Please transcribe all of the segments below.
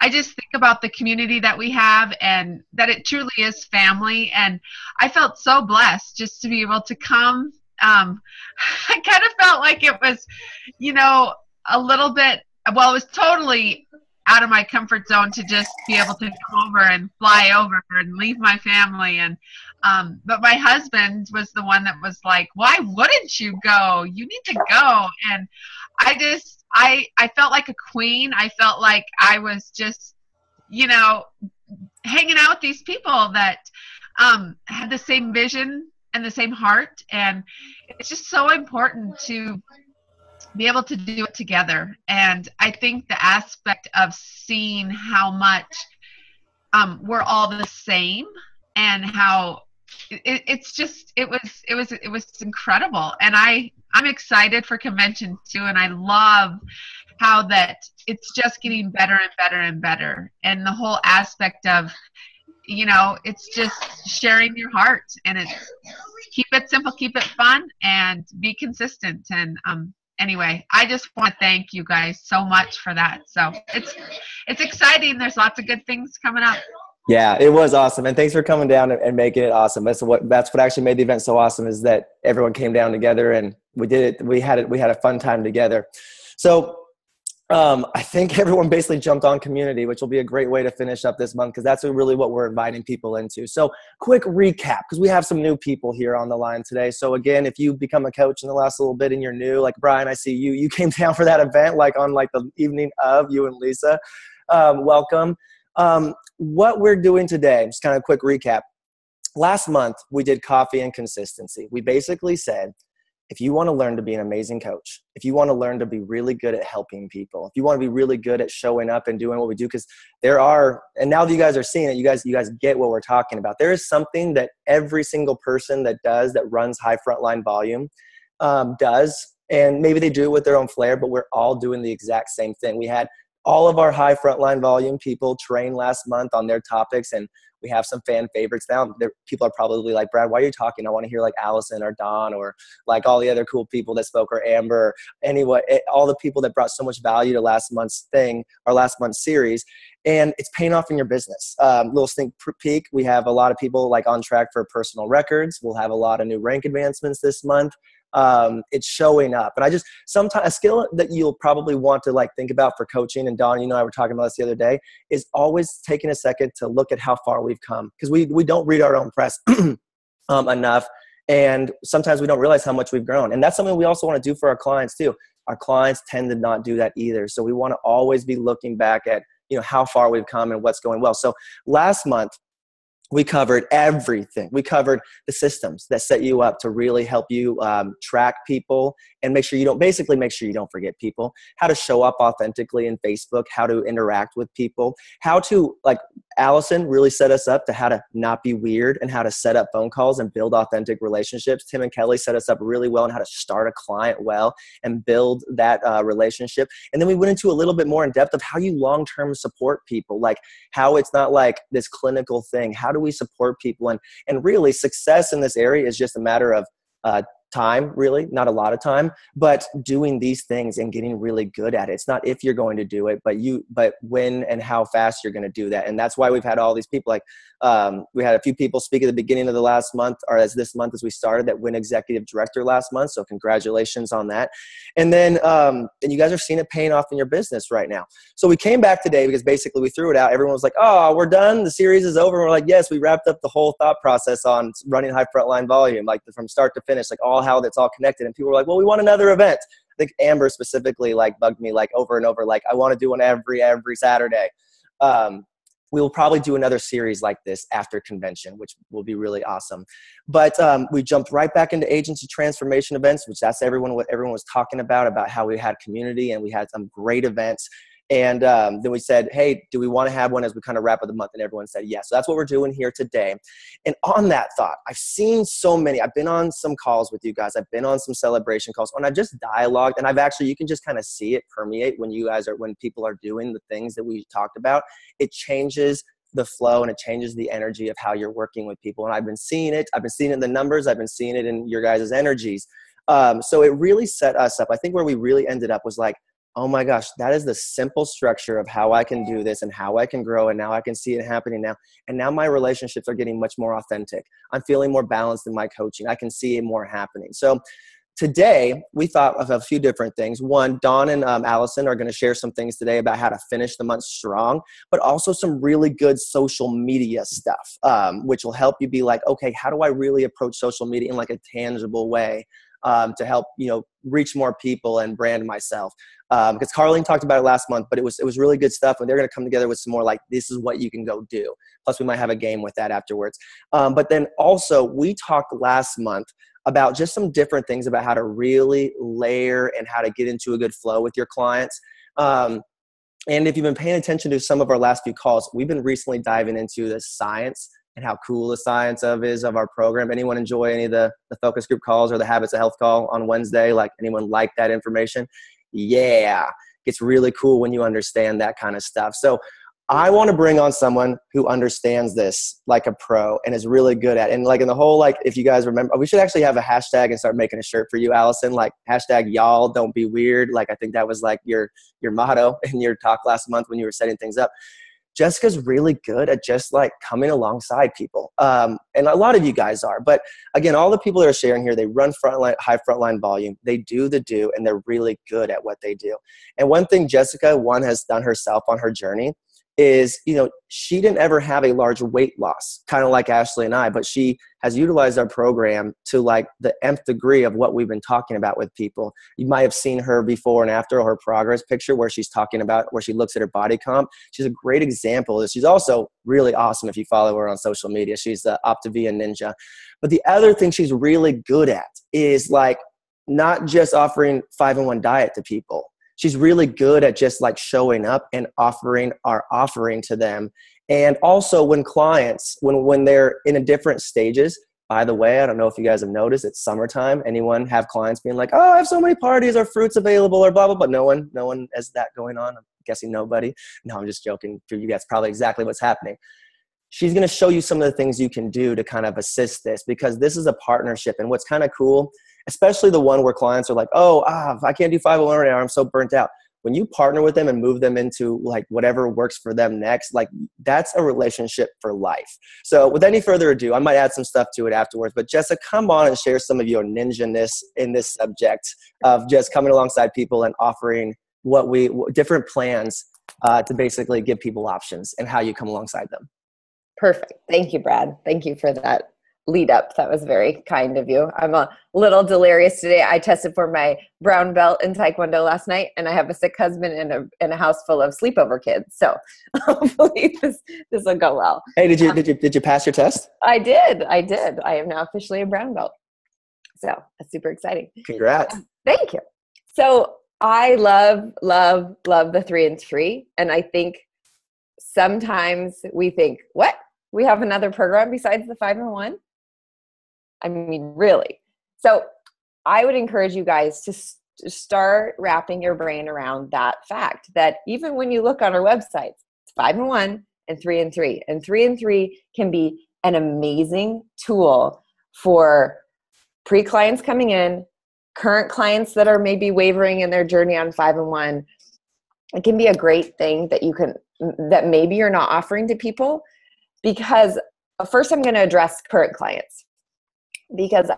I just think about the community that we have and that it truly is family. And I felt so blessed just to be able to come. I kind of felt like it was, you know, a little bit, well, it was totally out of my comfort zone to just be able to come over and fly over and leave my family. And, but my husband was the one that was like, why wouldn't you go? You need to go. And I felt like a queen. I felt like I was just, you know, hanging out with these people that had the same vision and the same heart. And it's just so important to be able to do it together. And I think the aspect of seeing how much we're all the same and how it was incredible. And I'm excited for convention too. And I love how that it's just getting better and better and better. And the whole aspect of, you know, it's just sharing your heart, and it's keep it simple, keep it fun, and be consistent. And anyway, I just want to thank you guys so much for that. So it's exciting. There's lots of good things coming up. Yeah, it was awesome. And thanks for coming down and making it awesome. That's what actually made the event so awesome, is that everyone came down together and we did it. We had a fun time together. So I think everyone basically jumped on community, which will be a great way to finish up this month, because that's really what we're inviting people into. So quick recap, because we have some new people here on the line today. So again, if you become a coach in the last little bit and you're new, like Brian, I see you came down for that event, like on like the evening of, you and Lisa. Welcome. What we're doing today, just kind of a quick recap. Last month, we did coffee and consistency. We basically said, if you want to learn to be an amazing coach, if you want to learn to be really good at helping people, if you want to be really good at showing up and doing what we do, because there are, and now that you guys are seeing it, you guys get what we're talking about. There is something that every single person that runs high frontline volume does, and maybe they do it with their own flair, but we're all doing the exact same thing. We had all of our high frontline volume people train last month on their topics, and we have some fan favorites now. People are probably like, Brad, why are you talking? I want to hear like Allison or Don or like all the other cool people that spoke, or Amber. Anyway, all the people that brought so much value to last month's thing, our last month's series, and it's paying off in your business. Little sneak peek, we have a lot of people like on track for personal records. We'll have a lot of new rank advancements this month. It's showing up. And sometimes a skill that you'll probably want to like think about for coaching, and Don, you and I were talking about this the other day, is always taking a second to look at how far we've come. Because we don't read our own press enough. And sometimes we don't realize how much we've grown. And that's something we also want to do for our clients too. Our clients tend to not do that either. So we want to always be looking back at, you know, how far we've come and what's going well. So last month, we covered everything. We covered the systems that set you up to really help you track people and make sure you don't forget people, how to show up authentically in Facebook, how to interact with people, how to, like Allison really set us up to how to not be weird and how to set up phone calls and build authentic relationships. Tim and Kelly set us up really well on how to start a client well and build that relationship. And then we went into a little bit more in depth of how you long-term support people, like how it's not like this clinical thing. How do we support people? And really success in this area is just a matter of time, really, not a lot of time, but doing these things and getting really good at it. It's not if you're going to do it, but when and how fast you're going to do that. And that's why we've had all these people, like we had a few people speak at the beginning of the last month, or as this month as we started, that win executive director last month. So congratulations on that. And then, and you guys are seeing it paying off in your business right now. So we came back today because basically we threw it out. Everyone was like, oh, we're done. The series is over. And we're like, yes, we wrapped up the whole thought process on running high frontline volume, like from start to finish, like how that's all connected. And people were like, well, we want another event. I think Amber specifically like bugged me like over and over, like I want to do one every Saturday. We will probably do another series like this after convention, which will be really awesome. But we jumped right back into agency transformation events, which that's what everyone was talking about how we had community and we had some great events. And then we said, hey, do we want to have one as we kind of wrap up the month? And everyone said yes. So that's what we're doing here today. And on that thought, I've seen so many. I've been on some calls with you guys. I've been on some celebration calls. And I've just dialogued. And you can just kind of see it permeate when people are doing the things that we talked about. It changes the flow and it changes the energy of how you're working with people. And I've been seeing it. I've been seeing it in the numbers. I've been seeing it in your guys' energies. So it really set us up. I think where we really ended up was like, oh my gosh, that is the simple structure of how I can do this and how I can grow. And now I can see it happening now. And now my relationships are getting much more authentic. I'm feeling more balanced in my coaching. I can see it more happening. So today, we thought of a few different things. One, Dawn and Allison are going to share some things today about how to finish the month strong, but also some really good social media stuff, which will help you be like, okay, how do I really approach social media in like a tangible way to help, reach more people and brand myself? Because Carlene talked about it last month, but it was really good stuff. And they're going to come together with some more like, this is what you can go do. Plus, we might have a game with that afterwards. But then also, we talked last month about just some different things about how to really layer and how to get into a good flow with your clients. And if you've been paying attention to some of our last few calls, we've been recently diving into the science and how cool the science is of our program. Anyone enjoy any of the focus group calls or the Habits of Health call on Wednesday? Like, anyone like that information? Yeah, it's really cool when you understand that kind of stuff. So I want to bring on someone who understands this like a pro and is really good at it. And like in the whole, like, if you guys remember, we should actually have a hashtag and start making a shirt for you, Allison, like hashtag y'all don't be weird. Like, I think that was like your motto in your talk last month when you were setting things up. Jessica's really good at just like coming alongside people. And a lot of you guys are, but again, all the people that are sharing here, they run high frontline volume. They do the do, and they're really good at what they do. And one thing Jessica, has done herself on her journey is, she didn't ever have a large weight loss, kind of like Ashley and I, but she has utilized our program to like the nth degree of what we've been talking about with people. You might have seen her before and after, her progress picture where she's talking about, where she looks at her body comp. She's a great example of this. She's also really awesome if you follow her on social media. She's the Optavia Ninja. But the other thing she's really good at is like not just offering 5-in-1 diet to people. She's really good at just like showing up and offering our offering to them. And also when clients, when they're in a different stages, by the way, I don't know if you guys have noticed, it's summertime. Anyone have clients being like, oh, I have so many parties or fruits available or blah, blah, blah. No one has that going on. I'm guessing nobody. No, I'm just joking. For you guys, probably exactly what's happening. She's going to show you some of the things you can do to kind of assist this, because this is a partnership. And what's kind of cool, especially the one where clients are like, oh, I can't do 501 right now, I'm so burnt out. When you partner with them and move them into like whatever works for them next, like that's a relationship for life. So with any further ado, I might add some stuff to it afterwards, but Jessica, come on and share some of your ninja-ness in this subject of just coming alongside people and offering different plans to basically give people options and how you come alongside them. Perfect. Thank you, Brad. Thank you for that lead up. That was very kind of you. I'm a little delirious today. I tested for my brown belt in Taekwondo last night, and I have a sick husband and a house full of sleepover kids. So hopefully this will go well. Hey, did you pass your test? I did. I am now officially a brown belt. So that's super exciting. Congrats. Thank you. So I love the 3 and 3. And I think sometimes we think, what? We have another program besides the 5-in-1? I mean, really. So I would encourage you guys to start wrapping your brain around that fact that even when you look on our websites, it's 5-in-1 and 3 and 3. And 3 and 3 can be an amazing tool for pre-clients coming in, current clients that are maybe wavering in their journey on 5-in-1. It can be a great thing that maybe you're not offering to people, because first I'm going to address current clients, because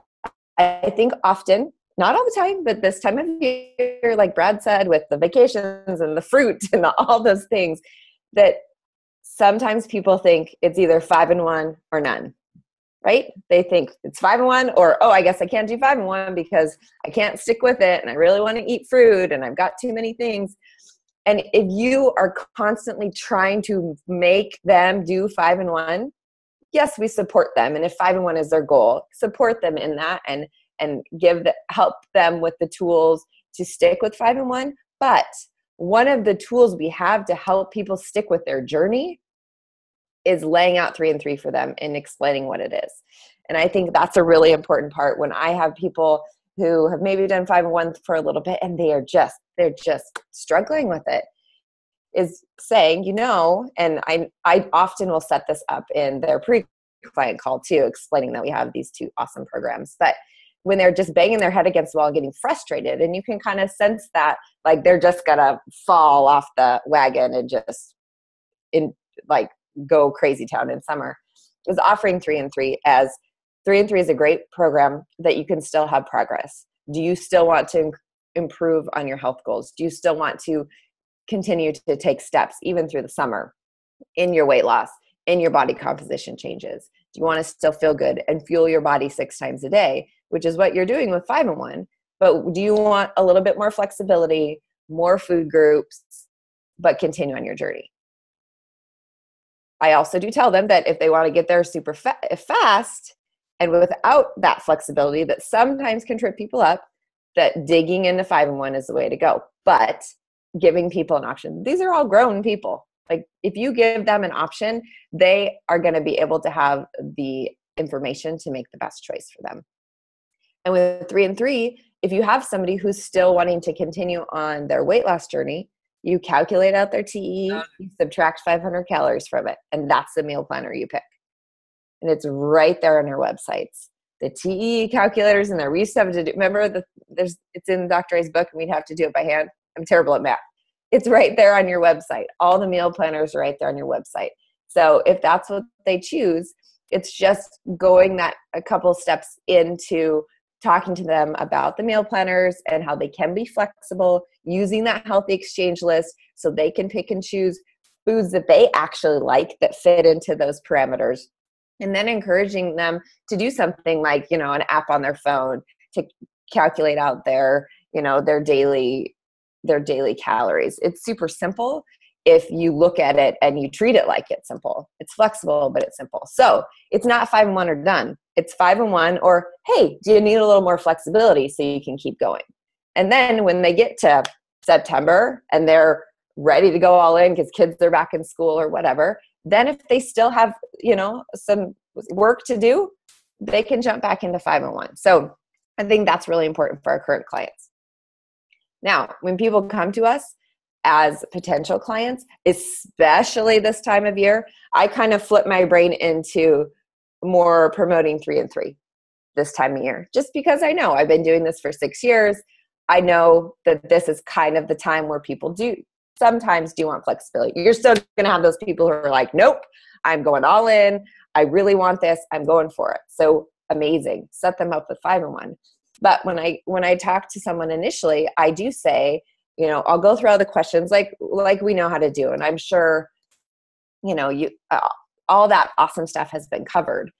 I think often, not all the time, but this time of year, like Brad said, with the vacations and the fruit and all those things, that sometimes people think it's either 5-in-1 or none, right? They think it's 5-in-1 or, oh, I guess I can't do 5-in-1 because I can't stick with it and I really want to eat fruit and I've got too many things. And if you are constantly trying to make them do 5-in-1, yes, we support them. And if 5-in-1 is their goal, support them in that and help them with the tools to stick with 5-in-1. But one of the tools we have to help people stick with their journey is laying out 3 and 3 for them and explaining what it is. And I think that's a really important part when I have people who have maybe done 5-in-1 for a little bit and they're just struggling with it, is saying, and I often will set this up in their pre-client call too, explaining that we have these 2 awesome programs. But when they're just banging their head against the wall and getting frustrated. And you can kind of sense that, like, they're just gonna fall off the wagon and just go crazy town in summer. I was offering 3 and 3 as 3 and 3 is a great program that you can still have progress. Do you still want to improve on your health goals? Do you still want to continue to take steps even through the summer in your weight loss, in your body composition changes? Do you want to still feel good and fuel your body 6 times a day, which is what you're doing with 5 and 1? But do you want a little bit more flexibility, more food groups, but continue on your journey? I also do tell them that if they want to get there super fast and without that flexibility that sometimes can trip people up, that digging into 5 and 1 is the way to go. But giving people an option. These are all grown people. Like, if you give them an option, they are going to be able to have the information to make the best choice for them. And with 3 and 3, if you have somebody who's still wanting to continue on their weight loss journey, you calculate out their TE, you subtract 500 calories from it, and that's the meal planner you pick. And it's right there on our websites. The TE calculators in there. We used to have to do, remember, it's in Dr. A's book, and we'd have to do it by hand. I'm terrible at math. It's right there on your website. All the meal planners are right there on your website. So if that's what they choose, it's just going that a couple steps into talking to them about the meal planners and how they can be flexible, using that healthy exchange list so they can pick and choose foods that they actually like that fit into those parameters. And then encouraging them to do something like, an app on their phone to calculate out their daily calories. It's super simple if you look at it and you treat it like it's simple. It's flexible, but it's simple. So it's not 5 and 1 or done. It's 5 and 1, or, hey, do you need a little more flexibility so you can keep going? And then when they get to September and they're ready to go all in because kids are back in school or whatever, then if they still have, some work to do, they can jump back into 5 and 1. So I think that's really important for our current clients. Now, when people come to us as potential clients, especially this time of year, I kind of flip my brain into more promoting 3 and 3 this time of year, just because I know I've been doing this for 6 years. I know that this is kind of the time where people sometimes do want flexibility. You're still going to have those people who are like, nope, I'm going all in. I really want this. I'm going for it. So amazing. Set them up with 5 and 1. But when I talk to someone initially, I do say, I'll go through all the questions like we know how to do. And I'm sure, all that awesome stuff has been covered.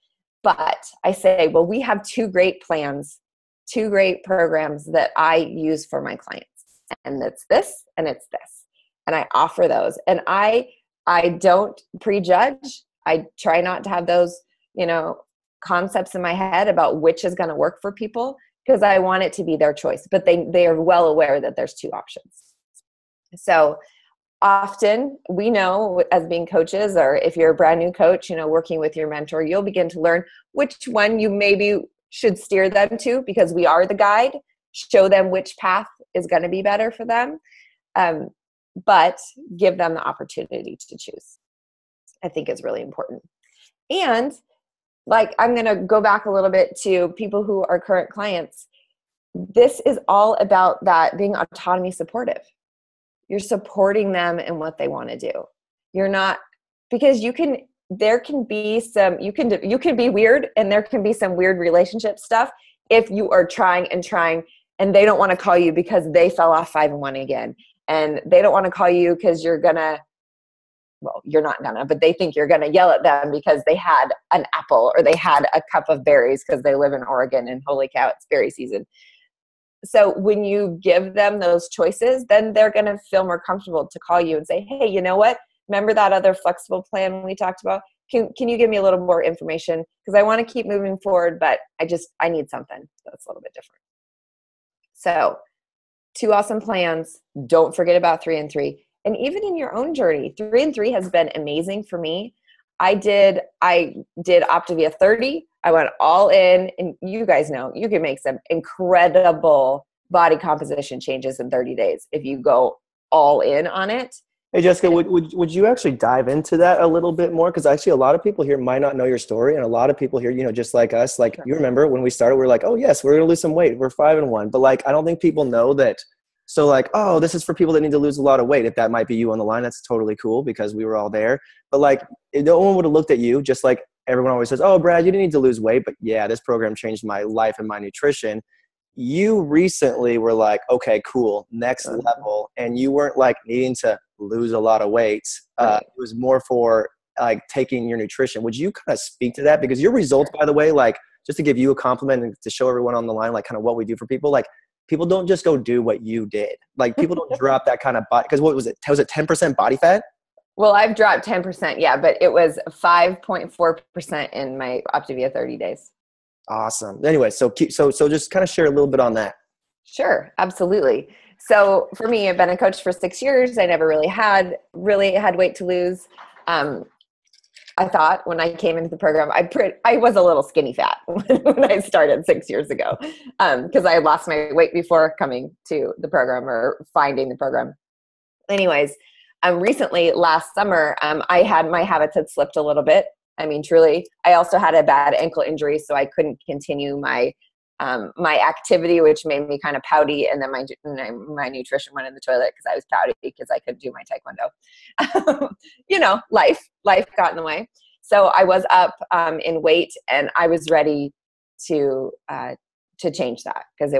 But I say, well, we have 2 great plans, 2 great programs that I use for my clients. And it's this and it's this. And I offer those. And I don't prejudge. I try not to have those, concepts in my head about which is going to work for people, because I want it to be their choice. But they are well aware that there's 2 options. So often we know, as being coaches, or if you're a brand new coach, working with your mentor, you'll begin to learn which one you maybe should steer them to, because we are the guide, show them which path is going to be better for them. But give them the opportunity to choose, I think, is really important. And I'm going to go back a little bit to people who are current clients. This is all about that being autonomy supportive. You're supporting them in what they want to do. You're not, because you can be weird, and there can be some weird relationship stuff if you are trying and they don't want to call you because they fell off 5 and 1 again. And they don't want to call you because you're not gonna, but they think you're gonna yell at them because they had an apple or they had a cup of berries because they live in Oregon and holy cow, it's berry season. So when you give them those choices, then they're gonna feel more comfortable to call you and say, hey, you know what? Remember that other flexible plan we talked about? Can you give me a little more information? Because I want to keep moving forward, but I need something that's a little bit different. So 2 awesome plans. Don't forget about 3 and 3. And even in your own journey, 3 and 3 has been amazing for me. I did Optavia 30. I went all in, and you guys know you can make some incredible body composition changes in 30 days if you go all in on it. Hey, Jessica, would you actually dive into that a little bit more? Because actually, a lot of people here might not know your story, and a lot of people here, just like us, like you remember when we started, we are like, oh yes, we're gonna lose some weight. We're 5-1, but like I don't think people know that. So like, oh, this is for people that need to lose a lot of weight. If that might be you on the line, that's totally cool because we were all there. But like, no one would have looked at you just like everyone always says, oh, Brad, you didn't need to lose weight, but yeah, this program changed my life and my nutrition. You recently were like, okay, cool, next level. And you weren't like needing to lose a lot of weight. It was more for like taking your nutrition. Would you kind of speak to that? Because your results, by the way, like just to give you a compliment and to show everyone on the line, like kind of what we do for people, like people don't just go do what you did. Like people don't drop that kind of body. Because what was it? Was it 10% body fat? Well, I've dropped 10%. Yeah, but it was 5.4% in my Optavia 30 days. Awesome. Anyway, so just kind of share a little bit on that. Sure, absolutely. So for me, I've been a coach for 6 years. I never really had weight to lose. I thought when I came into the program, I was a little skinny fat when I started 6 years ago, because I had lost my weight before coming to the program or finding the program. Anyways, recently last summer, my habits had slipped a little bit. I mean, truly, I also had a bad ankle injury, so I couldn't continue my activity, which made me kind of pouty. And then my nutrition went in the toilet because I was pouty because I couldn't do my taekwondo. Life got in the way. So I was up in weight, and I was ready to change that because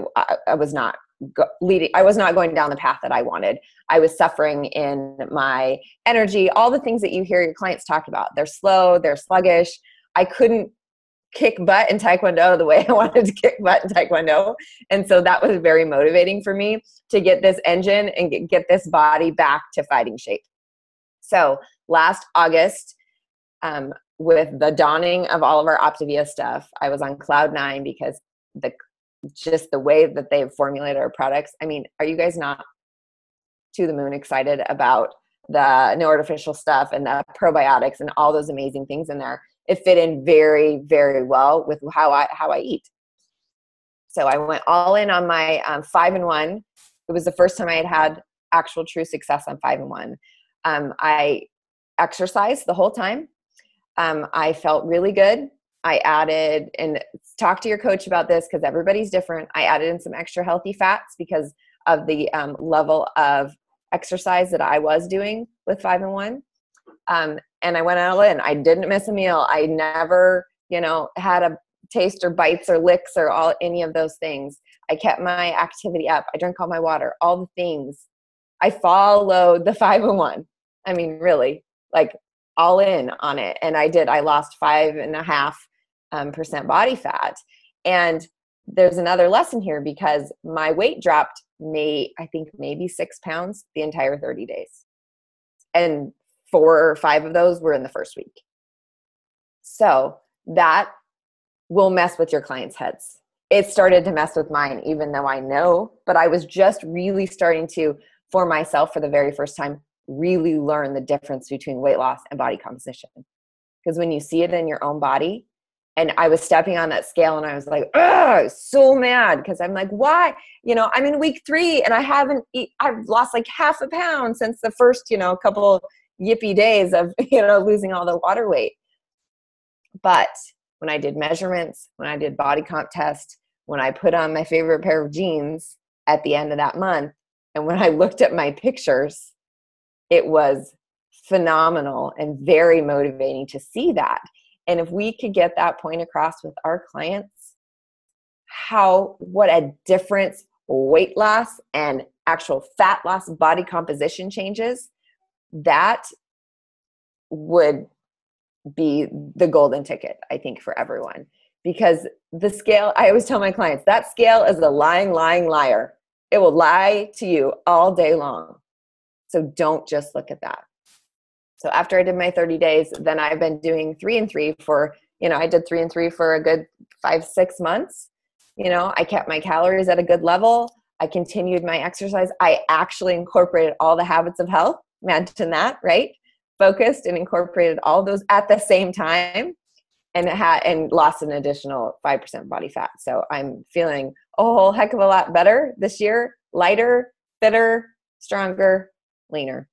I was not going down the path that I wanted. I was suffering in my energy, all the things that you hear your clients talk about. They're slow, they're sluggish. I couldn't kick butt in taekwondo the way I wanted to kick butt in taekwondo. And so that was very motivating for me to get this engine and get this body back to fighting shape. So last August, with the dawning of all of our Optavia stuff, I was on cloud 9 because just the way that they've formulated our products. I mean, are you guys not to the moon excited about the no artificial stuff and the probiotics and all those amazing things in there? It fit in very, very well with how I eat. So I went all in on my 5-1. It was the first time I had actual true success on 5-1. I exercised the whole time. I felt really good. I added, and talk to your coach about this because everybody's different. I added in some extra healthy fats because of the level of exercise that I was doing with 5-1. And I went all in. I didn't miss a meal. I never, had a taste or bites or licks or any of those things. I kept my activity up. I drank all my water, all the things. I followed the 5-1. I mean, really, like all in on it. And I lost 5.5% body fat. And there's another lesson here because my weight dropped maybe 6 pounds the entire 30 days. And 4 or 5 of those were in the first week. So that will mess with your clients' heads. It started to mess with mine, even though I know, but I was just really starting to, for myself for the very first time, really learn the difference between weight loss and body composition. Because when you see it in your own body, and I was stepping on that scale and I was like, oh, so mad. Because I'm like, why? I'm in week 3 and I've lost like half a pound since the first, couple yippee days of, losing all the water weight. But when I did measurements, when I did body comp test, when I put on my favorite pair of jeans at the end of that month, and when I looked at my pictures, it was phenomenal and very motivating to see that. And if we could get that point across with our clients, what a difference weight loss and actual fat loss, body composition changes, that would be the golden ticket, I think, for everyone. Because the scale, I always tell my clients, that scale is a lying liar. It will lie to you all day long. So don't just look at that. So after I did my 30 days, then I've been doing 3-3 for, I did 3-3 for a good 5-6 months. I kept my calories at a good level. I continued my exercise. I actually incorporated all the habits of health. Imagine that, right? Focused and incorporated all those at the same time and lost an additional 5% body fat. So I'm feeling a whole heck of a lot better this year, lighter, fitter, stronger, leaner.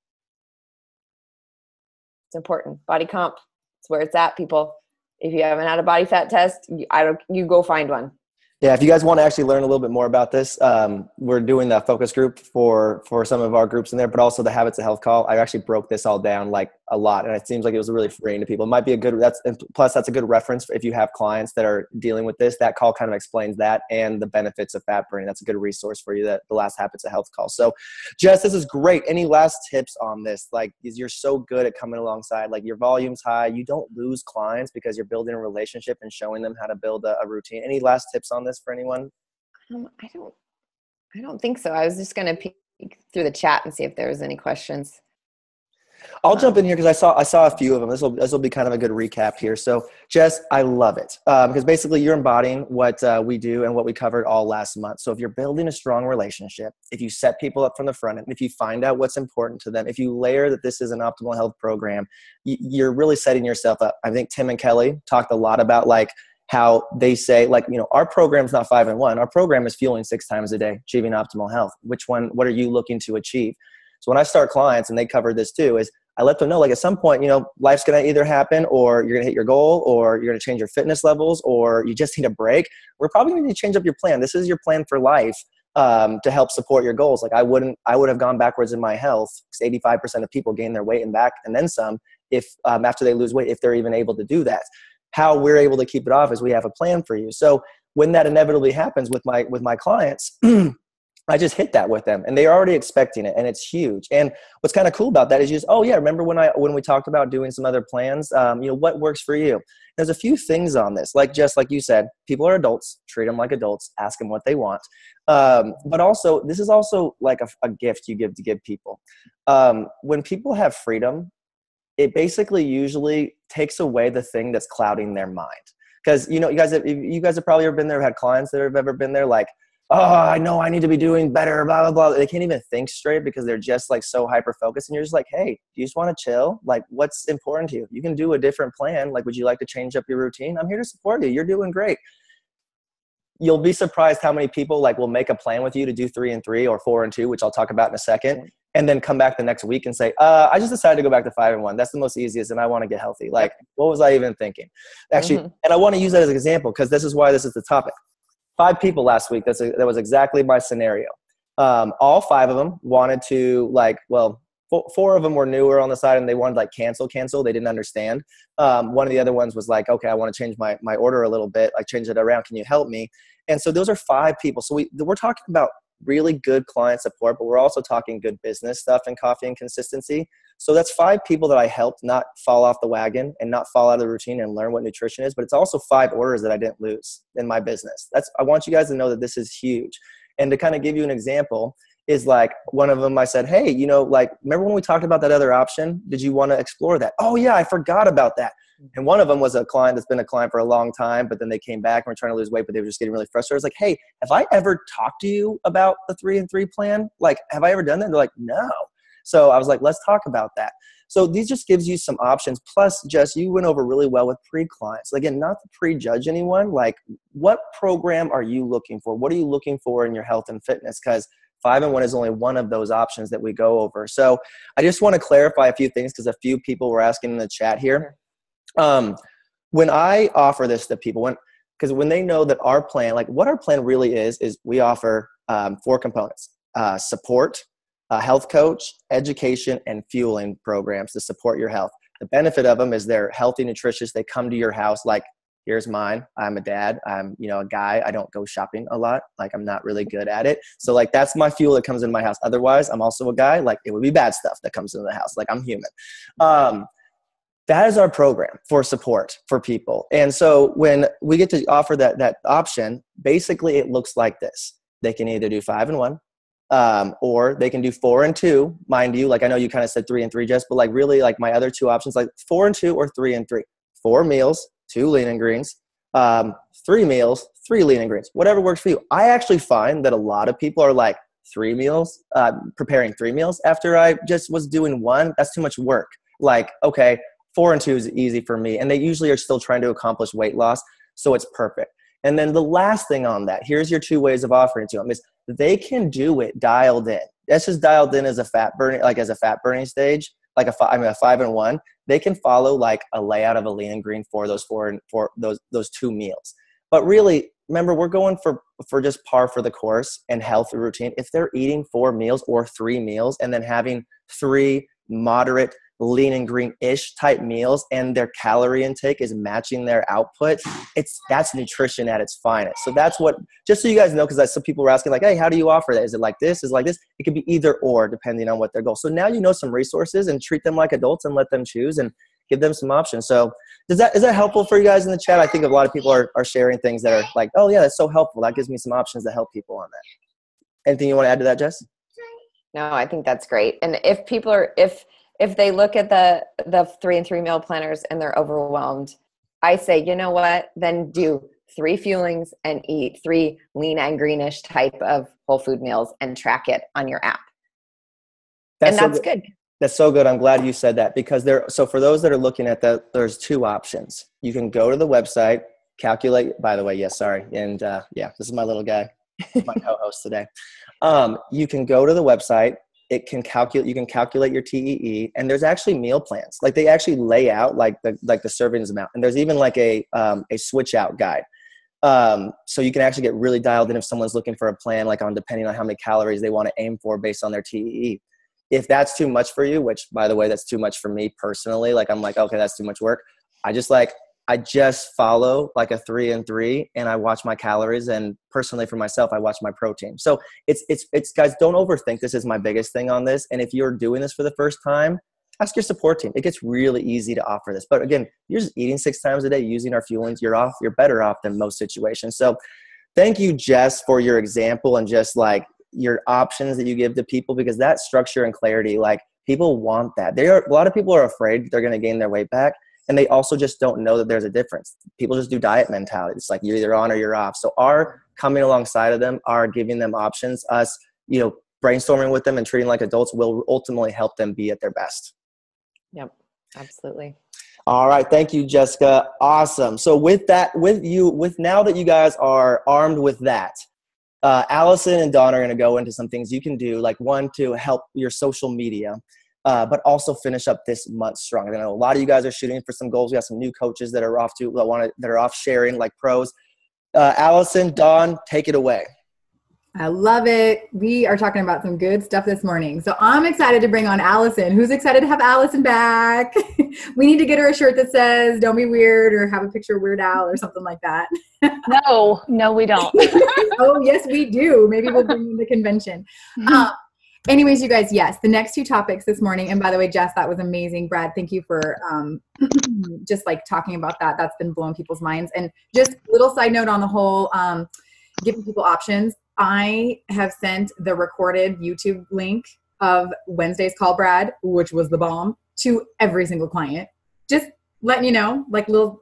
It's important. Body comp, it's where it's at, people. If you haven't had a body fat test, you go find one. Yeah, if you guys want to actually learn a little bit more about this, we're doing the focus group for some of our groups in there, but also the Habits of Health call. I actually broke this all down like a lot, and it seems like it was really freeing to people. It might be a good, that's a good reference if you have clients that are dealing with this. That call kind of explains that and the benefits of fat burning. That's a good resource for you, that the last Habits of Health call. So Jess, this is great. Any last tips on this? Like, you're so good at coming alongside, like your volume's high. You don't lose clients because you're building a relationship and showing them how to build a routine. Any last tips on this for anyone? I don't think so. I was just going to peek through the chat and see if there was any questions. I'll jump in here because I saw a few of them. This will be kind of a good recap here. So Jess, I love it because basically you're embodying what we do and what we covered all last month. So if you're building a strong relationship, if you set people up from the front end, if you find out what's important to them, if you layer that this is an optimal health program, you're really setting yourself up. I think Tim and Kelly talked a lot about like how they say, like, you know, our program's not 5-in-1. Our program is fueling 6 times a day, achieving optimal health. What are you looking to achieve? So when I start clients, and they cover this too, is I let them know, like, at some point, you know, life's going to either happen, or you're going to hit your goal, or you're going to change your fitness levels, or you just need a break. We're probably going to need to change up your plan. This is your plan for life to help support your goals. Like I would have gone backwards in my health, because 85% of people gain their weight and back and then some if after they lose weight, if they're even able to do that. How we're able to keep it off is we have a plan for you. So when that inevitably happens with my clients, I just hit that with them, and they're already expecting it, and it's huge. And what's kind of cool about that is just, oh yeah, remember when we talked about doing some other plans? You know, what works for you? There's a few things on this, like just like you said, people are adults, treat them like adults, ask them what they want. But also, this is also like a gift you give people. When people have freedom, it basically usually takes away the thing that's clouding their mind. Because, you know, you guys have probably ever been there, had clients that have ever been there, like, oh, I know I need to be doing better, blah, blah, blah. They can't even think straight because they're just like so hyper-focused. And you're just like, hey, do you just want to chill? Like, what's important to you? You can do a different plan. Like, would you like to change up your routine? I'm here to support you. You're doing great. You'll be surprised how many people like will make a plan with you to do 3 and 3 or 4 and 2, which I'll talk about in a second, and then come back the next week and say, I just decided to go back to 5 and 1. That's the most easiest, and I want to get healthy. Like, what was I even thinking? Actually, and I want to use that as an example because this is why this is the topic. 5 people last week. That was exactly my scenario. All 5 of them wanted to four of them were newer on the side and they wanted like cancel. They didn't understand. One of the other ones was like, okay, I want to change my order a little bit. I change it around. Can you help me? And so those are 5 people. So we're talking about really good client support, but we're also talking good business stuff and coffee and consistency. So that's 5 people that I helped not fall off the wagon and not fall out of the routine and learn what nutrition is. But it's also 5 orders that I didn't lose in my business. I want you guys to know that this is huge. And to kind of give you an example is like one of them, I said, hey, you know, like, remember when we talked about that other option? Did you want to explore that? Oh yeah, I forgot about that. And one of them was a client that's been a client for a long time, but then they came back and were trying to lose weight, but they were just getting really frustrated. I was like, hey, have I ever talked to you about the 3 and 3 plan? Like, have I ever done that? And they're like, no. So I was like, let's talk about that. So these just gives you some options. Plus, Jess, you went over really well with pre-clients. Again, not to prejudge anyone. Like, what program are you looking for? What are you looking for in your health and fitness? Because 5 and 1 is only one of those options that we go over. So I just want to clarify a few things because a few people were asking in the chat here. When I offer this to people, because when they know that our plan, like what our plan really is we offer 4 components: support, health coach, education, and fueling programs to support your health. The benefit of them is they're healthy, nutritious. They come to your house. Like, here's mine. I'm a dad. I'm, you know, a guy. I don't go shopping a lot. Like, I'm not really good at it. So like, that's my fuel that comes in my house. Otherwise, I'm also a guy. Like, it would be bad stuff that comes into the house. Like, I'm human. That is our program for support for people. And so when we get to offer that option, basically it looks like this. They can either do 5 and 1, or they can do 4 and 2. Mind you, like, I know you kind of said 3 and 3, Jess, but like really like my other 2 options, like 4 and 2 or 3 and 3. 4 meals, 2 lean and greens, 3 meals, 3 lean and greens, whatever works for you. I actually find that a lot of people are like 3 meals, preparing 3 meals after I just was doing 1. That's too much work. Like, okay, 4 and 2 is easy for me. And they usually are still trying to accomplish weight loss. So it's perfect. And then the last thing on that, here's your 2 ways of offering to them is they can do it dialed in. That's just dialed in as a fat burning, like as a fat burning stage. like a 5-in-1, they can follow like a layout of a lean and green for those those 2 meals. But really, remember, we're going for just par for the course and healthy routine. If they're eating 4 meals or 3 meals and then having 3 moderate lean and green-ish type meals and their calorie intake is matching their output, that's nutrition at its finest. So that's what, just so you guys know, because some people were asking like, hey, how do you offer that? Is it like this? Is it like this? It could be either or depending on what their goal. So now you know some resources and treat them like adults and let them choose and give them some options. So is that helpful for you guys in the chat? I think a lot of people are sharing things that are like, oh yeah, that's so helpful. That gives me some options to help people on that. Anything you want to add to that, Jess? No, I think that's great. And if people are, if they look at the 3-in-3 meal planners and they're overwhelmed, I say, you know what, then do 3 fuelings and eat 3 lean and greenish type of whole food meals and track it on your app. That's good. That's so good. I'm glad you said that, because so for those that are looking at that, there's 2 options. You can go to the website, calculate, by the way, yes, sorry. And yeah, this is my little guy, my co-host today. You can go to the website. You can calculate your TEE, and there's actually meal plans. Like they actually lay out like the servings amount. And there's even like a switch out guide. So you can actually get really dialed in if someone's looking for a plan, like depending on how many calories they want to aim for based on their TEE. If that's too much for you, which by the way, that's too much for me personally, like I'm like, okay, that's too much work. I just follow like a 3-in-3 and I watch my calories, and personally for myself, I watch my protein. So it's guys, don't overthink. This is my biggest thing on this. And if you're doing this for the first time, ask your support team. It gets really easy to offer this. But again, you're just eating 6 times a day, using our fuelings, you're better off than most situations. So thank you, Jess, for your example and just like your options that you give to people, because that structure and clarity, like people want that. A lot of people are afraid they're going to gain their weight back. And they also just don't know that there's a difference. People just do diet mentality. It's like you're either on or you're off. So our coming alongside of them, our giving them options, us, brainstorming with them and treating like adults will ultimately help them be at their best. Yep, absolutely. All right. Thank you, Jessica. Awesome. So with now that you guys are armed with that, Allison and Dawn are going to go into some things you can do, like one, to help your social media, but also finish up this month strong. I know a lot of you guys are shooting for some goals. We have some new coaches that are off sharing like pros. Allison, Dawn, take it away. I love it. We are talking about some good stuff this morning. So I'm excited to bring on Allison. Who's excited to have Allison back? We need to get her a shirt that says, "Don't be weird," or have a picture of Weird Al or something like that. No, we don't. Oh, yes, we do. Maybe we'll bring you to the convention. Anyways, you guys, yes, the next 2 topics this morning. And by the way, Jess, that was amazing. Brad, thank you for just like talking about that. That's been blowing people's minds. And just little side note on the whole, giving people options. I have sent the recorded YouTube link of Wednesday's Call Brad, which was the bomb, to every single client. Just letting you know,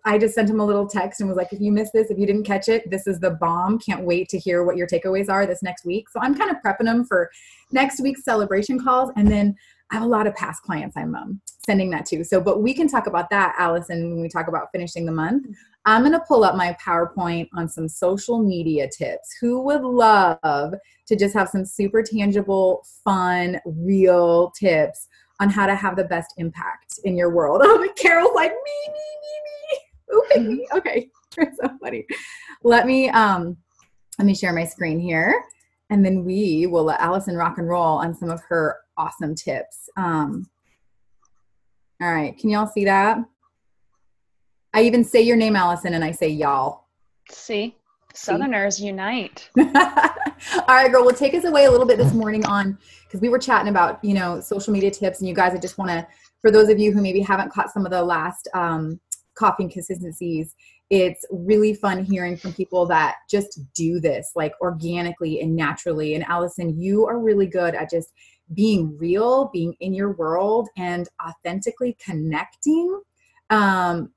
I just sent him a little text and was like, if you missed this, if you didn't catch it, this is the bomb. Can't wait to hear what your takeaways are this next week. So I'm kind of prepping them for next week's celebration calls. And then I have a lot of past clients I'm sending that to. So, but we can talk about that, Allison, when we talk about finishing the month. I'm going to pull up my PowerPoint on some social media tips. Who would love to just have some super tangible, fun, real tips on how to have the best impact in your world? Oh, Carol's like, me. Ooh, pick me. Okay, that's so funny. Let me share my screen here, and then we will let Allison rock and roll on some of her awesome tips. All right, can y'all see that? I even say your name, Allison, and I say y'all. See? Southerners unite. All right, girl. Well, take us away a little bit this morning on, because we were chatting about, social media tips, and you guys, I just want to, for those of you who maybe haven't caught some of the last Coffee and Consistencies, it's really fun hearing from people that just do this like organically and naturally. And Allison, you are really good at just being real, being in your world, and authentically connecting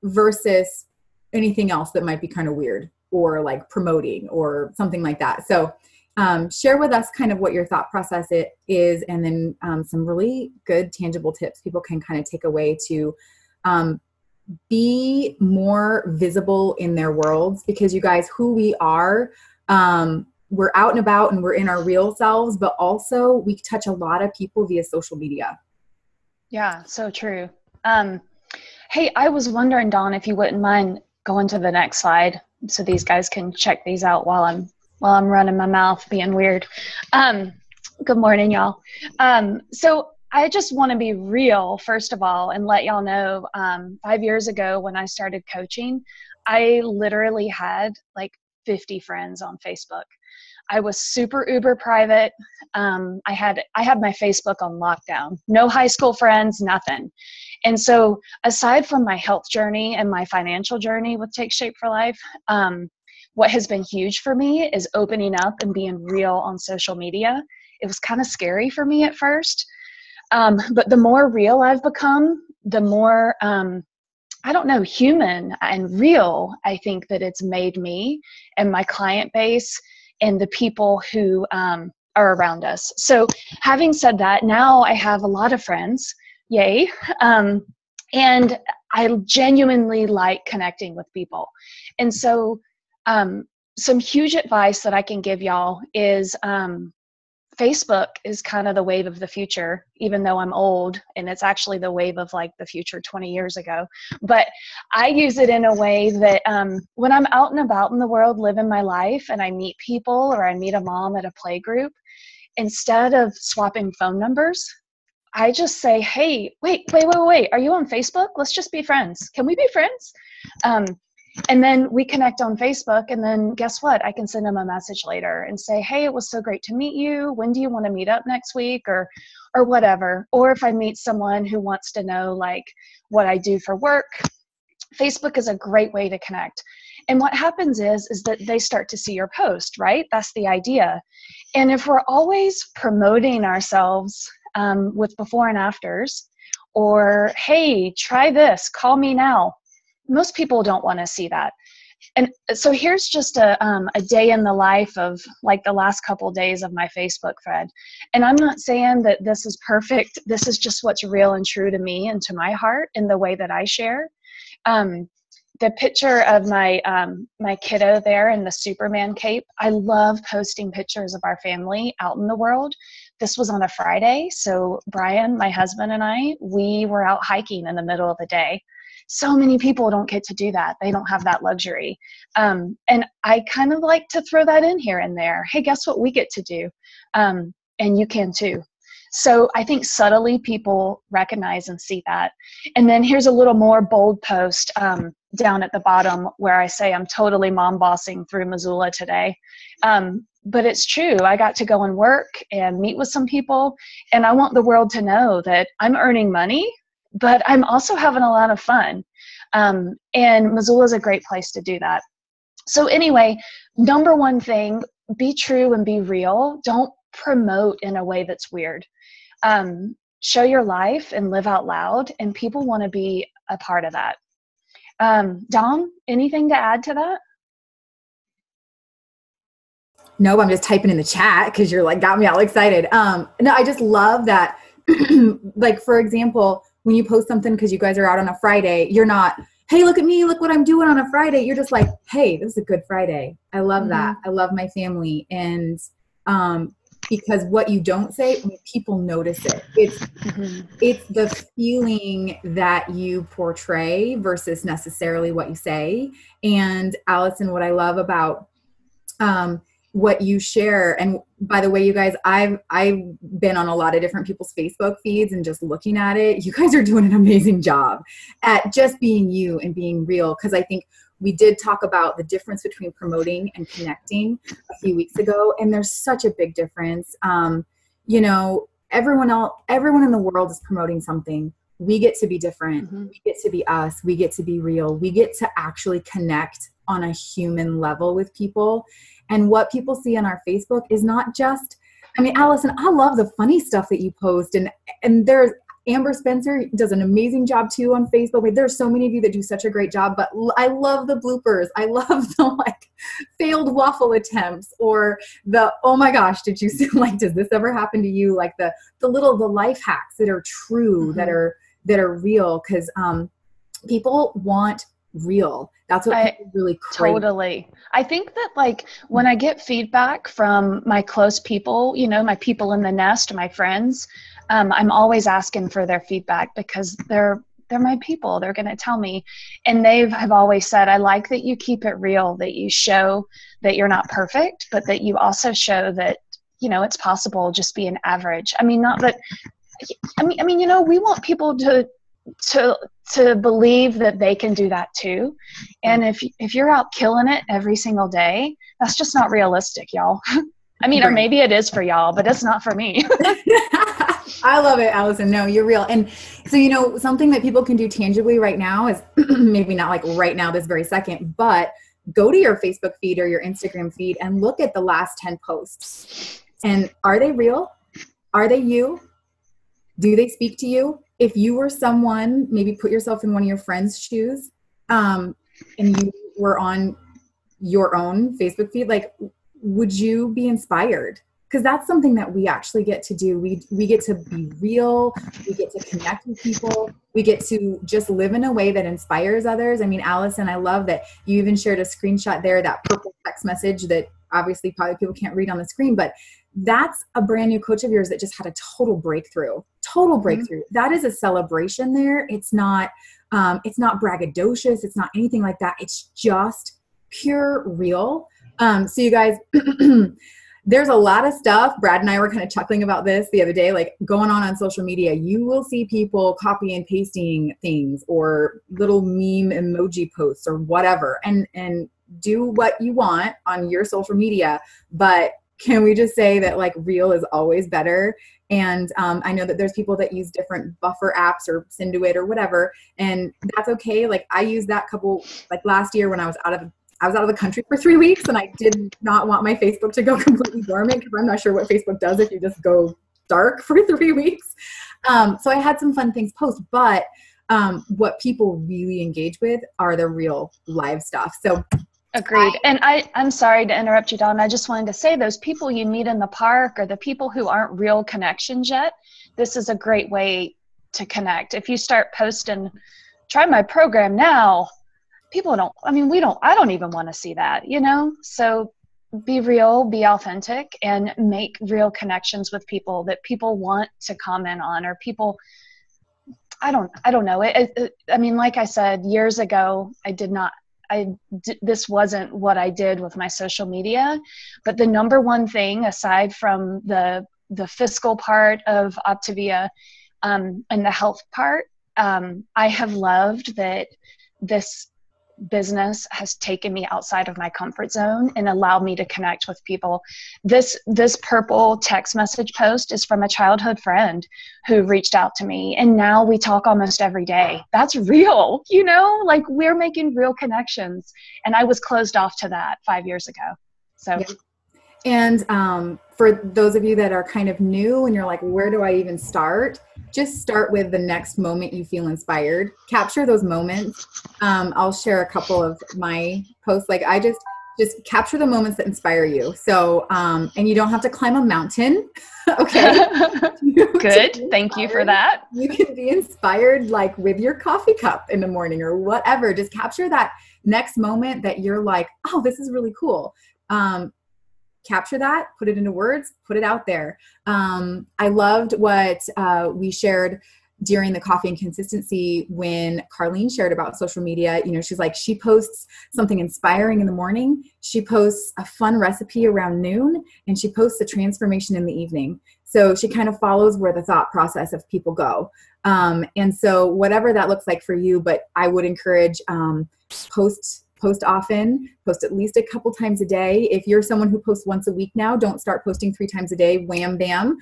versus anything else that might be kind of weird or like promoting or something like that. So share with us kind of what your thought process is, and then some really good tangible tips people can kind of take away to be more visible in their worlds. Because you guys, who we are, we're out and about and we're in our real selves, but also we touch a lot of people via social media. Yeah, so true. Hey, I was wondering, Dawn, if you wouldn't mind going to the next slide so these guys can check these out while I'm running my mouth being weird. Good morning, y'all. So I just want to be real, first of all, and let y'all know, 5 years ago when I started coaching, I literally had like 50 friends on Facebook. I was super uber private. I had my Facebook on lockdown. No high school friends, nothing. And so aside from my health journey and my financial journey with Take Shape for Life, what has been huge for me is opening up and being real on social media. It was kind of scary for me at first. But the more real I've become, the more, I don't know, human and real I think that it's made me and my client base and the people who are around us. So having said that, now I have a lot of friends, yay. And I genuinely like connecting with people. And so some huge advice that I can give y'all is Facebook is kind of the wave of the future, even though I'm old, and it's actually the wave of like the future 20 years ago. But I use it in a way that when I'm out and about in the world living my life and I meet people or I meet a mom at a play group, instead of swapping phone numbers, I just say, hey, wait, are you on Facebook? Let's just be friends. Can we be friends? And then we connect on Facebook, and then guess what? I can send them a message later and say, hey, it was so great to meet you. When do you want to meet up next week, or whatever? Or if I meet someone who wants to know like what I do for work, Facebook is a great way to connect. And what happens is that they start to see your post, right? That's the idea. And if we're always promoting ourselves with before and afters, or hey, try this, call me now, most people don't want to see that. And so here's just a day in the life of like the last couple of days of my Facebook thread. And I'm not saying that this is perfect. This is just what's real and true to me and to my heart in the way that I share. The picture of my my kiddo there in the Superman cape, I love posting pictures of our family out in the world. This was on a Friday. So Brian, my husband, and I, we were out hiking in the middle of the day. So many people don't get to do that. They don't have that luxury. And I kind of like to throw that in here and there. Hey, guess what we get to do? And you can too. So I think subtly people recognize and see that. And then here's a little more bold post down at the bottom where I say I'm totally mom bossing through Missoula today. But it's true. I got to go and work and meet with some people. And I want the world to know that I'm earning money, but I'm also having a lot of fun. And Missoula is a great place to do that. So anyway, number one thing, be true and be real. Don't promote in a way that's weird. Show your life and live out loud, and people want to be a part of that. Dawn, anything to add to that? No, I'm just typing in the chat because you're like got me all excited. No, I just love that. Like, for example, when you post something because you guys are out on a Friday, you're not, hey, look at me, look what I'm doing on a Friday. You're just like, hey, this is a good Friday. I love that. I love my family. And because what you don't say, people notice it. It's the feeling that you portray versus necessarily what you say. And Allison, what I love about what you share, and by the way, you guys, I've been on a lot of different people's Facebook feeds and just looking at it. You guys are doing an amazing job at just being you and being real. Because I think we did talk about the difference between promoting and connecting a few weeks ago, and there's such a big difference. You know, everyone in the world is promoting something. We get to be different. We get to be us. We get to be real. We get to actually connect on a human level with people. And what people see on our Facebook is not just, I mean, Allison, I love the funny stuff that you post. And there's Amber Spencer does an amazing job too on Facebook. There's so many of you that do such a great job, but I love the bloopers. I love the like failed waffle attempts, or the, oh my gosh, did you see, like, does this ever happen to you? Like the life hacks that are true, that are real. Cause people want real. That's what people really crave. Totally. I think that like when I get feedback from my close people, you know, my people in the nest, my friends, I'm always asking for their feedback because they're my people. They're going to tell me. And they have always said, I like that you keep it real, that you show that you're not perfect, but that you also show that, you know, it's possible just being average. I mean, not that, I mean, you know, we want people to believe that they can do that too. And if you're out killing it every single day, that's just not realistic, y'all. I mean, or maybe it is for y'all, but it's not for me. I love it, Allison. No, you're real. And so, you know, something that people can do tangibly right now is maybe not like right now, this very second, but go to your Facebook feed or your Instagram feed and look at the last 10 posts. And are they real? Are they you? Do they speak to you? If you were someone, maybe put yourself in one of your friends' shoes, and you were on your own Facebook feed, like, would you be inspired? Because that's something that we actually get to do. We get to be real. We get to connect with people. We get to just live in a way that inspires others. I mean, Allison, I love that you even shared a screenshot there, that purple text message that obviously probably people can't read on the screen, but that's a brand new coach of yours that just had a total breakthrough. Mm-hmm. That is a celebration there. It's not braggadocious. It's not anything like that. It's just pure real. So you guys, there's a lot of stuff. Brad and I were kind of chuckling about this the other day, like going on social media. You will see people copy and pasting things or little meme emoji posts or whatever, and do what you want on your social media. But can we just say that like real is always better? And I know that there's people that use different buffer apps or Synduit or whatever, and that's okay. Like I used that like last year when I was out of the country for 3 weeks, and I did not want my Facebook to go completely dormant because I'm not sure what Facebook does if you just go dark for 3 weeks. So I had some fun things post, but what people really engage with are the real live stuff. So agreed. And I'm sorry to interrupt you, Dawn. I just wanted to say those people you meet in the park or the people who aren't real connections yet, this is a great way to connect. If you start posting, try my program now, I don't even want to see that, you know? So be real, be authentic, and make real connections with people that people want to comment on, or people, I don't know. I mean, like I said, years ago, this wasn't what I did with my social media, but the number one thing, aside from the fiscal part of Optavia, and the health part, I have loved that this business has taken me outside of my comfort zone and allowed me to connect with people. This purple text message post is from a childhood friend who reached out to me, and now we talk almost every day. That's real, you know, like we're making real connections, and I was closed off to that 5 years ago. So yeah. And for those of you that are kind of new and you're like, where do I even start? Just start with the next moment you feel inspired. Capture those moments. I'll share a couple of my posts. Like I just capture the moments that inspire you. So, and you don't have to climb a mountain. Okay. Good. Thank you for that. You can be inspired like with your coffee cup in the morning or whatever. Just capture that next moment that you're like, oh, this is really cool. Capture that, put it into words, put it out there. I loved what we shared during the Coffee and Consistency when Carlene shared about social media. You know, she's like, she posts something inspiring in the morning, she posts a fun recipe around noon, and she posts a transformation in the evening. So she kind of follows where the thought process of people go. And so whatever that looks like for you, but I would encourage post often, post at least a couple times a day. If you're someone who posts once a week now, don't start posting 3 times a day, wham, bam.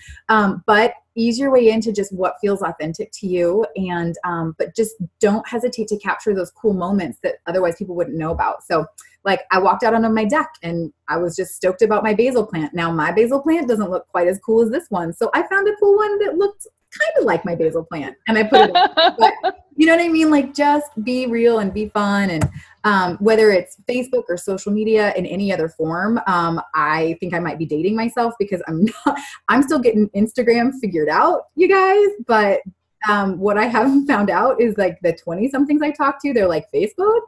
But ease your way into just what feels authentic to you. And, but just don't hesitate to capture those cool moments that otherwise people wouldn't know about. So like I walked out onto my deck and I was just stoked about my basil plant. Now my basil plant doesn't look quite as cool as this one. So I found a cool one that looked kind of like my basil plant and I put it in. But you know what I mean? Like just be real and be fun. And whether it's Facebook or social media in any other form, I think I might be dating myself because I'm still getting Instagram figured out, you guys. But what I haven't found out is like the 20 somethings I talk to, they're like, Facebook?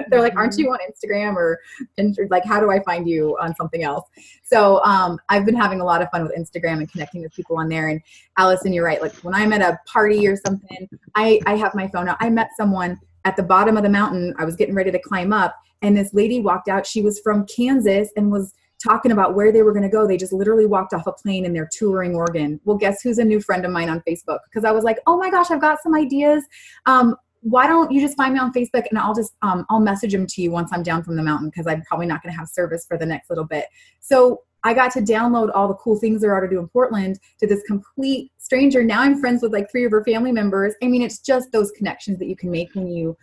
They're like, aren't you on Instagram or Pinterest? Like, how do I find you on something else? So I've been having a lot of fun with Instagram and connecting with people on there. And Allison, you're right. Like when I'm at a party or something, I have my phone out. I met someone at the bottom of the mountain. I was getting ready to climb up, and this lady walked out. She was from Kansas and was talking about where they were going to go. They just literally walked off a plane and they're touring Oregon. Well, guess who's a new friend of mine on Facebook? Because I was like, oh my gosh, I've got some ideas. Why don't you just find me on Facebook, and I'll just I'll message them to you once I'm down from the mountain, because I'm probably not going to have service for the next little bit. So I got to download all the cool things there are to do in Portland to this complete stranger. Now I'm friends with like 3 of her family members. I mean, it's just those connections that you can make when you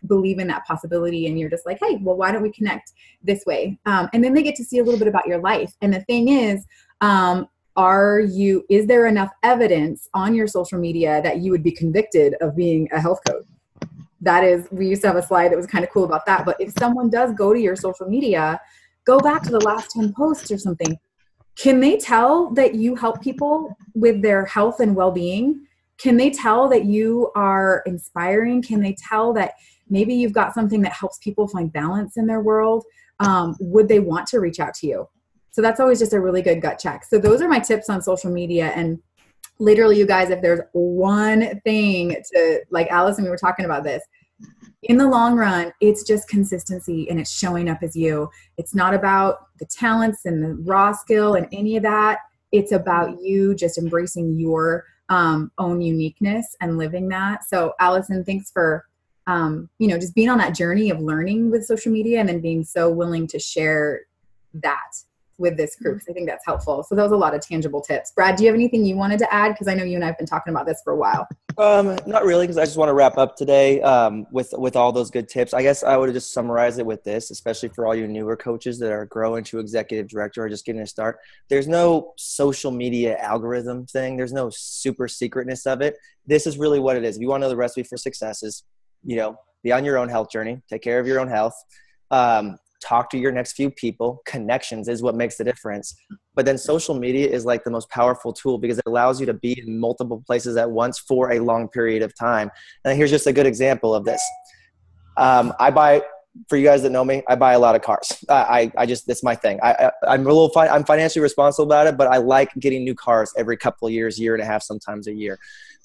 believe in that possibility, and you're just like, hey, well, why don't we connect this way? And then they get to see a little bit about your life. And the thing is, is there enough evidence on your social media that you would be convicted of being a health coach? That is, we used to have a slide that was kind of cool about that. But if someone does go to your social media, go back to the last 10 posts or something. Can they tell that you help people with their health and well-being? Can they tell that you are inspiring? Can they tell that maybe you've got something that helps people find balance in their world? Would they want to reach out to you? So that's always just a really good gut check. So those are my tips on social media. And literally, you guys, if there's one thing to, like Allison, we were talking about this, in the long run, it's just consistency, and it's showing up as you. It's not about the talents and the raw skill and any of that. It's about you just embracing your own uniqueness and living that. So Allison, thanks for, just being on that journey of learning with social media, and then being so willing to share that with this group. I think that's helpful. So that was a lot of tangible tips. Brad, do you have anything you wanted to add? Because I know you and I have been talking about this for a while. Not really, because I just want to wrap up today with all those good tips. I guess I would just summarize it with this, especially for all you newer coaches that are growing to executive director or just getting a start. There's no social media algorithm thing. There's no super secretness of it. This is really what it is. If you want to know the recipe for success is, be on your own health journey, take care of your own health, talk to your next few people. Connections is what makes the difference. But then social media is like the most powerful tool, because it allows you to be in multiple places at once for a long period of time. And here's just a good example of this. For you guys that know me, I buy a lot of cars. That's my thing. I'm financially responsible about it, but I like getting new cars every couple of years, year and a half, sometimes a year.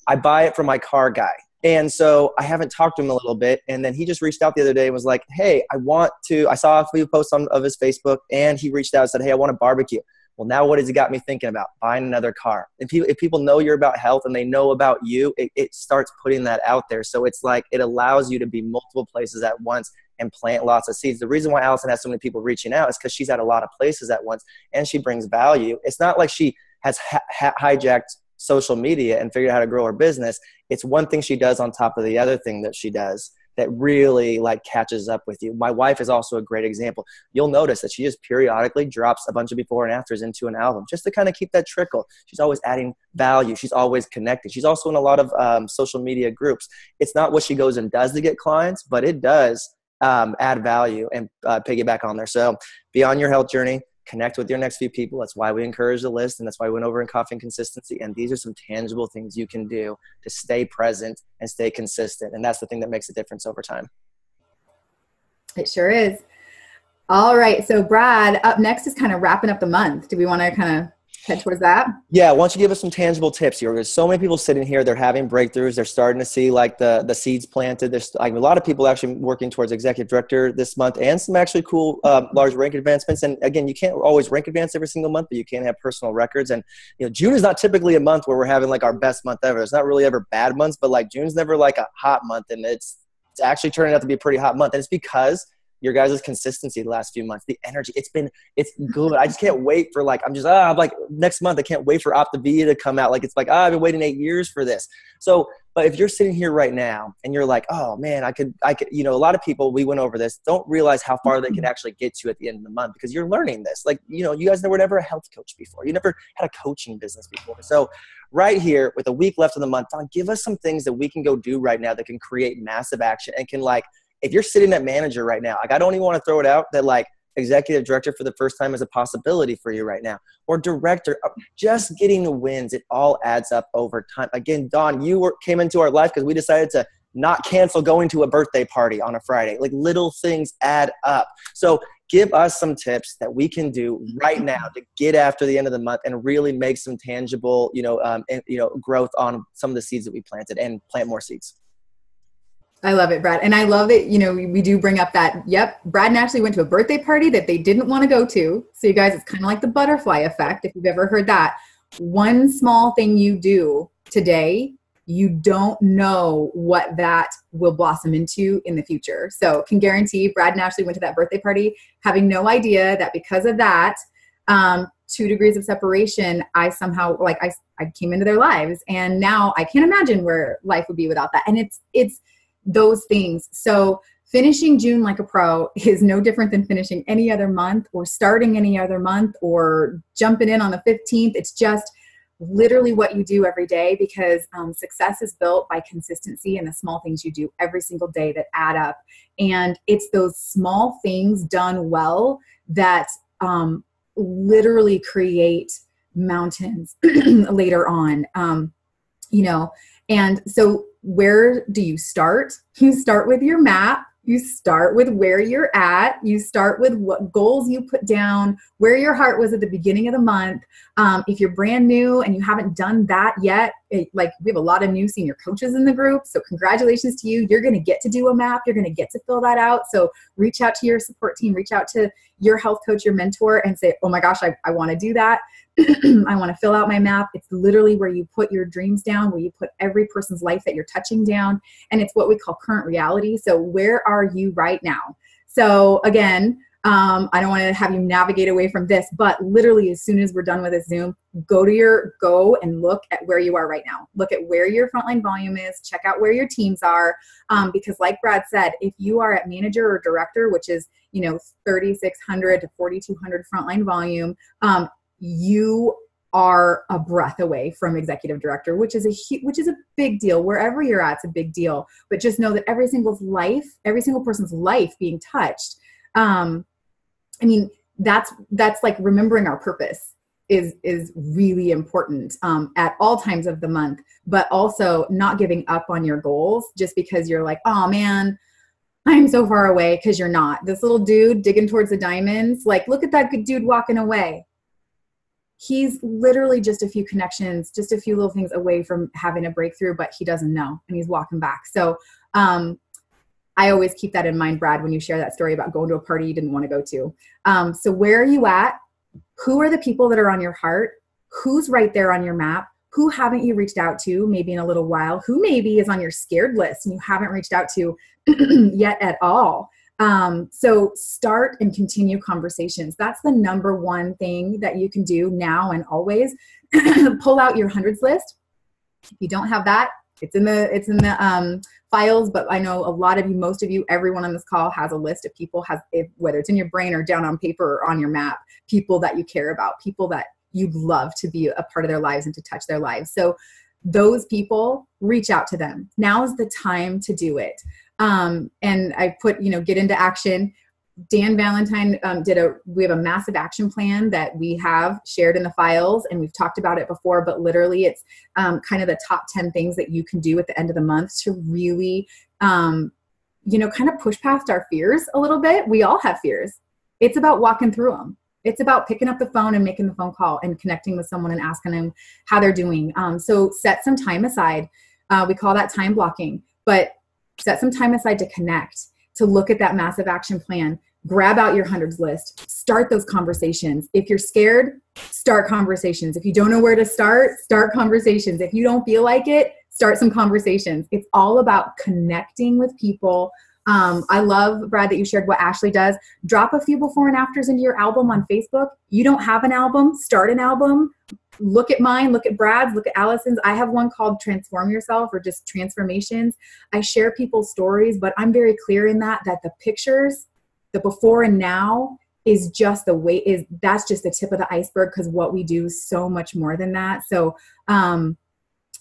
I buy it from my car guy. And so I haven't talked to him a little bit. And then he just reached out the other day and was like, hey, I saw a few posts of his Facebook, and he reached out and said, hey, I want to barbecue. Well, now what has it got me thinking about? Buying another car. And if people know you're about health and they know about you, it starts putting that out there. So it's like it allows you to be multiple places at once and plant lots of seeds. The reason why Allison has so many people reaching out is because she's at a lot of places at once, and she brings value. It's not like she has hijacked social media and figured out how to grow her business. It's one thing she does on top of the other thing that she does that really like catches up with you. My wife is also a great example. You'll notice that she just periodically drops a bunch of before and afters into an album just to kind of keep that trickle. She's always adding value. She's always connected. She's also in a lot of social media groups. It's not what she goes and does to get clients, but it does add value and piggyback on there. So be on your health journey. Connect with your next few people. That's why we encourage the list, and that's why we went over in Coffee and Consistency. And these are some tangible things you can do to stay present and stay consistent. And that's the thing that makes a difference over time. It sure is. All right. So Brad, up next is kind of wrapping up the month. Do we want to kind of head towards that? Yeah. Why don't you give us some tangible tips here? There's so many people sitting here. They're having breakthroughs. They're starting to see like the seeds planted. There's like a lot of people actually working towards executive director this month, and some actually cool large rank advancements. And again, you can't always rank advance every single month, but you can have personal records. And June is not typically a month where we're having like our best month ever. It's not really ever bad months, but like June's never like a hot month, and it's actually turning out to be a pretty hot month. And it's because your guys' consistency the last few months, the energy, it's good. I just can't wait for I'm like next month, I can't wait for Optavia to come out. Like, it's like, I've been waiting 8 years for this. So, but if you're sitting here right now and you're like, oh man, I could, a lot of people, we went over this, don't realize how far they can actually get to at the end of the month, because you're learning this. Like, you guys were never a health coach before. You never had a coaching business before. So right here with a week left of the month, Don, give us some things that we can go do right now that can create massive action and can if you're sitting at manager right now, I don't even want to throw it out that executive director for the first time is a possibility for you right now, or director, just getting the wins. It all adds up over time. Again, Dawn, you came into our life because we decided to not cancel going to a birthday party on a Friday. Like little things add up. So give us some tips that we can do right now to get after the end of the month and really make some tangible, growth on some of the seeds that we planted and plant more seeds. I love it, Brad. And I love that, we do bring up that, Brad and Ashley went to a birthday party that they didn't want to go to. So you guys, it's kind of like the butterfly effect, if you've ever heard that. One small thing you do today, you don't know what that will blossom into in the future. So can guarantee Brad and Ashley went to that birthday party having no idea that because of that, 2 degrees of separation, I somehow, I came into their lives, and now I can't imagine where life would be without that. And it's those things. So finishing June like a pro is no different than finishing any other month or starting any other month or jumping in on the 15th. It's just literally what you do every day, because success is built by consistency and the small things you do every single day that add up. And it's those small things done well that literally create mountains later on, and so where do you start? You start with your map. You start with where you're at. You start with what goals you put down, where your heart was at the beginning of the month. If you're brand new and you haven't done that yet, we have a lot of new senior coaches in the group. So congratulations to you. You're going to get to do a map. You're going to get to fill that out. So reach out to your support team, reach out to your health coach, your mentor, and say, oh my gosh, I want to do that. I want to fill out my map. It's literally where you put your dreams down, where you put every person's life that you're touching down. And it's what we call current reality. So where are you right now? So again, I don't want to have you navigate away from this, but literally as soon as we're done with this Zoom, go and look at where you are right now. Look at where your frontline volume is, check out where your teams are. Because like Brad said, if you are at manager or director, which is, 3,600 to 4,200 frontline volume, you are a breath away from executive director, which is a big deal. Wherever you're at, it's a big deal. But just know that every single person's life being touched. That's like remembering our purpose is really important at all times of the month, but also not giving up on your goals just because you're like, oh man, I'm so far away, because you're not. This little dude digging towards the diamonds, look at that good dude walking away. He's literally just a few connections, just a few little things away from having a breakthrough, but he doesn't know, and he's walking back. So I always keep that in mind, Brad, when you share that story about going to a party you didn't want to go to. So where are you at? Who are the people that are on your heart? Who's right there on your map? Who haven't you reached out to maybe in a little while? Who maybe is on your scared list and you haven't reached out to yet at all? So start and continue conversations. That's the number one thing that you can do now and always. Pull out your hundreds list. If you don't have that, it's in the files, but I know a lot of you, most of you, everyone on this call has a list of people, whether it's in your brain or down on paper or on your map, people that you care about, people that you'd love to be a part of their lives and to touch their lives. So those people, reach out to them. Now is the time to do it. And I put, get into action. Dan Valentine we have a massive action plan that we have shared in the files, and we've talked about it before, but literally it's kind of the top 10 things that you can do at the end of the month to really, kind of push past our fears a little bit. We all have fears. It's about walking through them. It's about picking up the phone and making the phone call and connecting with someone and asking them how they're doing. So set some time aside. We call that time blocking, but set some time aside to connect, to look at that massive action plan. Grab out your hundreds list, start those conversations. If you're scared, start conversations. If you don't know where to start conversations. If you don't feel like it, start some conversations. It's all about connecting with people. I love, Brad, that you shared what Ashley does. Drop a few before and afters into your album on Facebook. You don't have an album, start an album. Look at mine, look at Brad's, look at Allison's. I have one called Transform Yourself, or just transformations. I share people's stories, but I'm very clear in that the pictures, the before and now is just that's just the tip of the iceberg, because what we do is so much more than that. So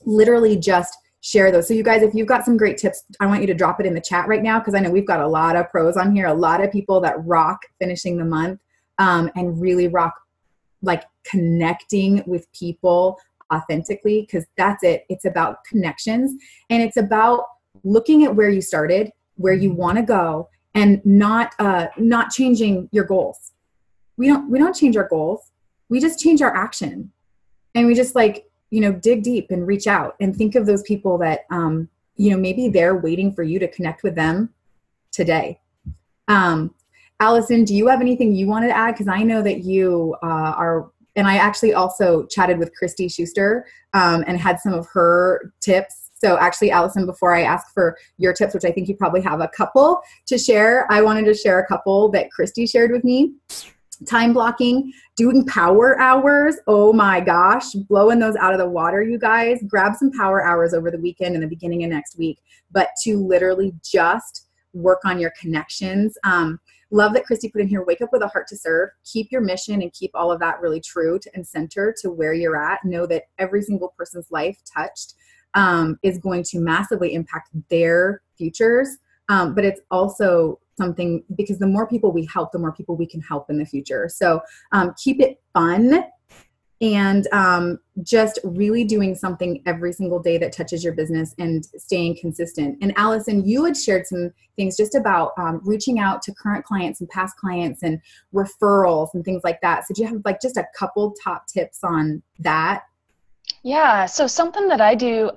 literally just share those. So you guys, if you've got some great tips, I want you to drop it in the chat right now, because I know we've got a lot of pros on here, a lot of people that rock finishing the month and really rock connecting with people authentically, because that's it. It's about connections, and it's about looking at where you started, where you want to go, and not changing your goals. We don't change our goals. We just change our action. And we just dig deep and reach out and think of those people that, maybe they're waiting for you to connect with them today. Allison, do you have anything you wanted to add? Because I know that you are, and I actually also chatted with Christy Schuster and had some of her tips. So actually, Allison, before I ask for your tips, which I think you probably have a couple to share, I wanted to share a couple that Christy shared with me. Time blocking, doing power hours. Oh my gosh, blowing those out of the water, you guys. Grab some power hours over the weekend and the beginning of next week, but to literally just work on your connections. Love that Christy put in here, wake up with a heart to serve, keep your mission and keep all of that really true and center to where you're at. Know that every single person's life touched is going to massively impact their futures. But it's also something, because the more people we help, the more people we can help in the future. So keep it fun and just really doing something every single day that touches your business and staying consistent. And Allison, you had shared some things just about reaching out to current clients and past clients and referrals and things like that. So do you have just a couple top tips on that? Yeah. So something that I do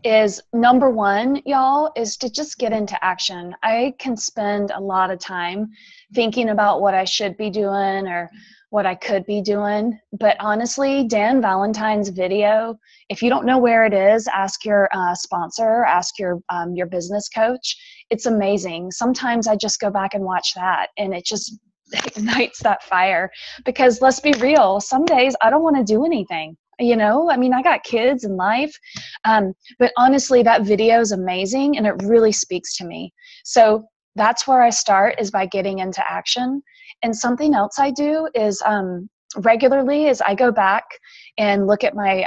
is number one, y'all, is to just get into action. I can spend a lot of time thinking about what I should be doing or what I could be doing. But honestly, Dan Valentine's video, if you don't know where it is, ask your sponsor, ask your business coach. It's amazing. Sometimes I just go back and watch that and it just ignites that fire, because let's be real, some days I don't want to do anything. I got kids and life, but honestly, that video is amazing and it really speaks to me. So that's where I start, is by getting into action. And something else I do is regularly is I go back and look at my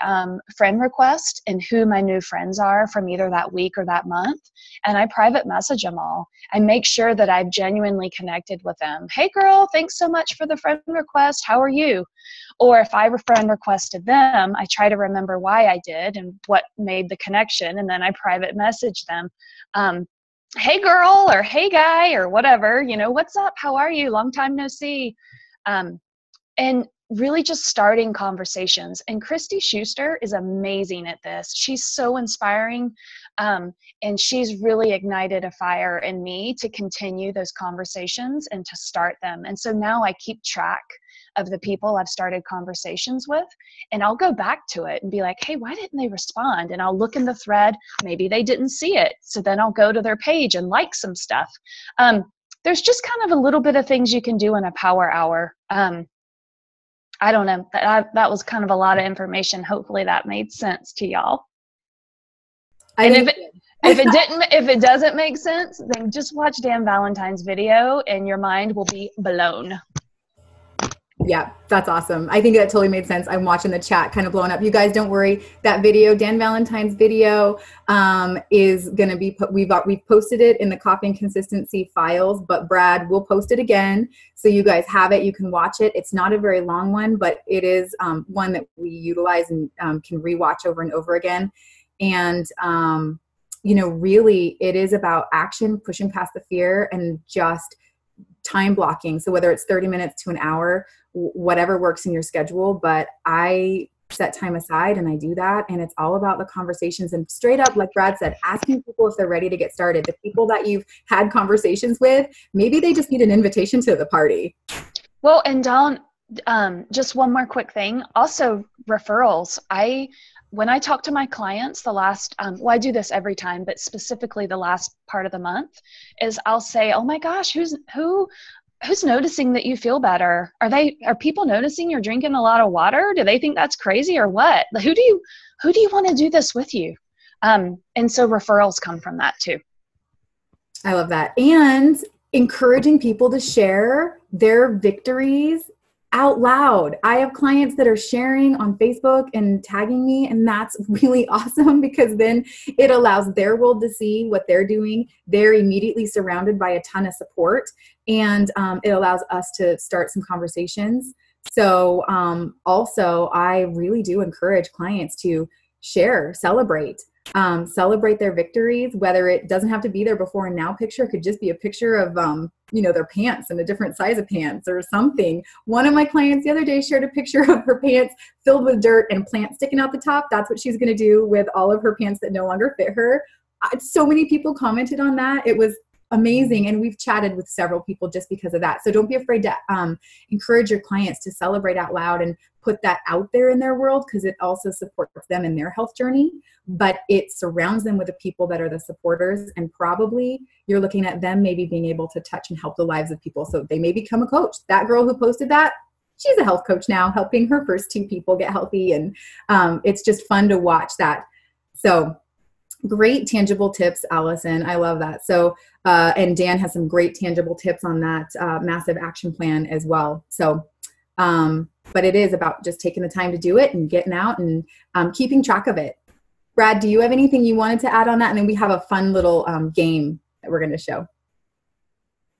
friend request and who my new friends are from either that week or that month. And I private message them all. I make sure that I've genuinely connected with them. Hey girl, thanks so much for the friend request. How are you? Or if I friend requested them, I try to remember why I did and what made the connection. And then I private message them. Hey girl, or hey guy, or whatever, what's up? How are you? Long time no see. And really just starting conversations. And Christy Schuster is amazing at this. She's so inspiring. And she's really ignited a fire in me to continue those conversations and to start them. And so now I keep track of the people I've started conversations with, and I'll go back to it and be like, hey, why didn't they respond? And I'll look in the thread, maybe they didn't see it. So then I'll go to their page and like some stuff. There's just kind of a little bit of things you can do in a power hour. I don't know, that was kind of a lot of information. Hopefully that made sense to y'all. If it doesn't make sense, then just watch Dan Valentine's video and your mind will be blown. Yeah, that's awesome. I think that totally made sense. I'm watching the chat kind of blowing up. You guys don't worry. That video, Dan Valentine's video, is going to be we've posted it in the Coffee and Consistency files, but Brad will post it again. So you guys have it. You can watch it. It's not a very long one, but it is one that we utilize and can rewatch over and over again. And, really it is about action, pushing past the fear, and just time blocking. So whether it's 30 minutes to an hour, whatever works in your schedule, but I set time aside and I do that. And it's all about the conversations and straight up, like Brad said, asking people if they're ready to get started. The people that you've had conversations with, maybe they just need an invitation to the party. Well, and Dawn, just one more quick thing. Also referrals. When I talk to my clients, I do this every time, but specifically the last part of the month, is I'll say, oh my gosh, who's noticing that you feel better? Are people noticing you're drinking a lot of water? Do they think that's crazy or what? Who do you want to do this with you? And so referrals come from that too. I love that. And encouraging people to share their victories out loud. I have clients that are sharing on Facebook and tagging me, and that's really awesome, because then it allows their world to see what they're doing. They're immediately surrounded by a ton of support, and it allows us to start some conversations. So also, I really do encourage clients to share, celebrate. celebrate their victories, whether it doesn't have to be their before and now picture. It could just be a picture of, their pants and a different size of pants or something. One of my clients the other day shared a picture of her pants filled with dirt and plants sticking out the top. That's what she's going to do with all of her pants that no longer fit her. So many people commented on that. It was amazing. And we've chatted with several people just because of that. So don't be afraid to encourage your clients to celebrate out loud and put that out there in their world, because it also supports them in their health journey, but it surrounds them with the people that are the supporters. And probably you're looking at them maybe being able to touch and help the lives of people. So they may become a coach. That girl who posted that, she's a health coach now, helping her first 2 people get healthy. And it's just fun to watch that. So great tangible tips, Allison. I love that. So, and Dan has some great tangible tips on that massive action plan as well. So, but it is about just taking the time to do it and getting out and keeping track of it. Brad, do you have anything you wanted to add on that? And then we have a fun little game that we're going to show.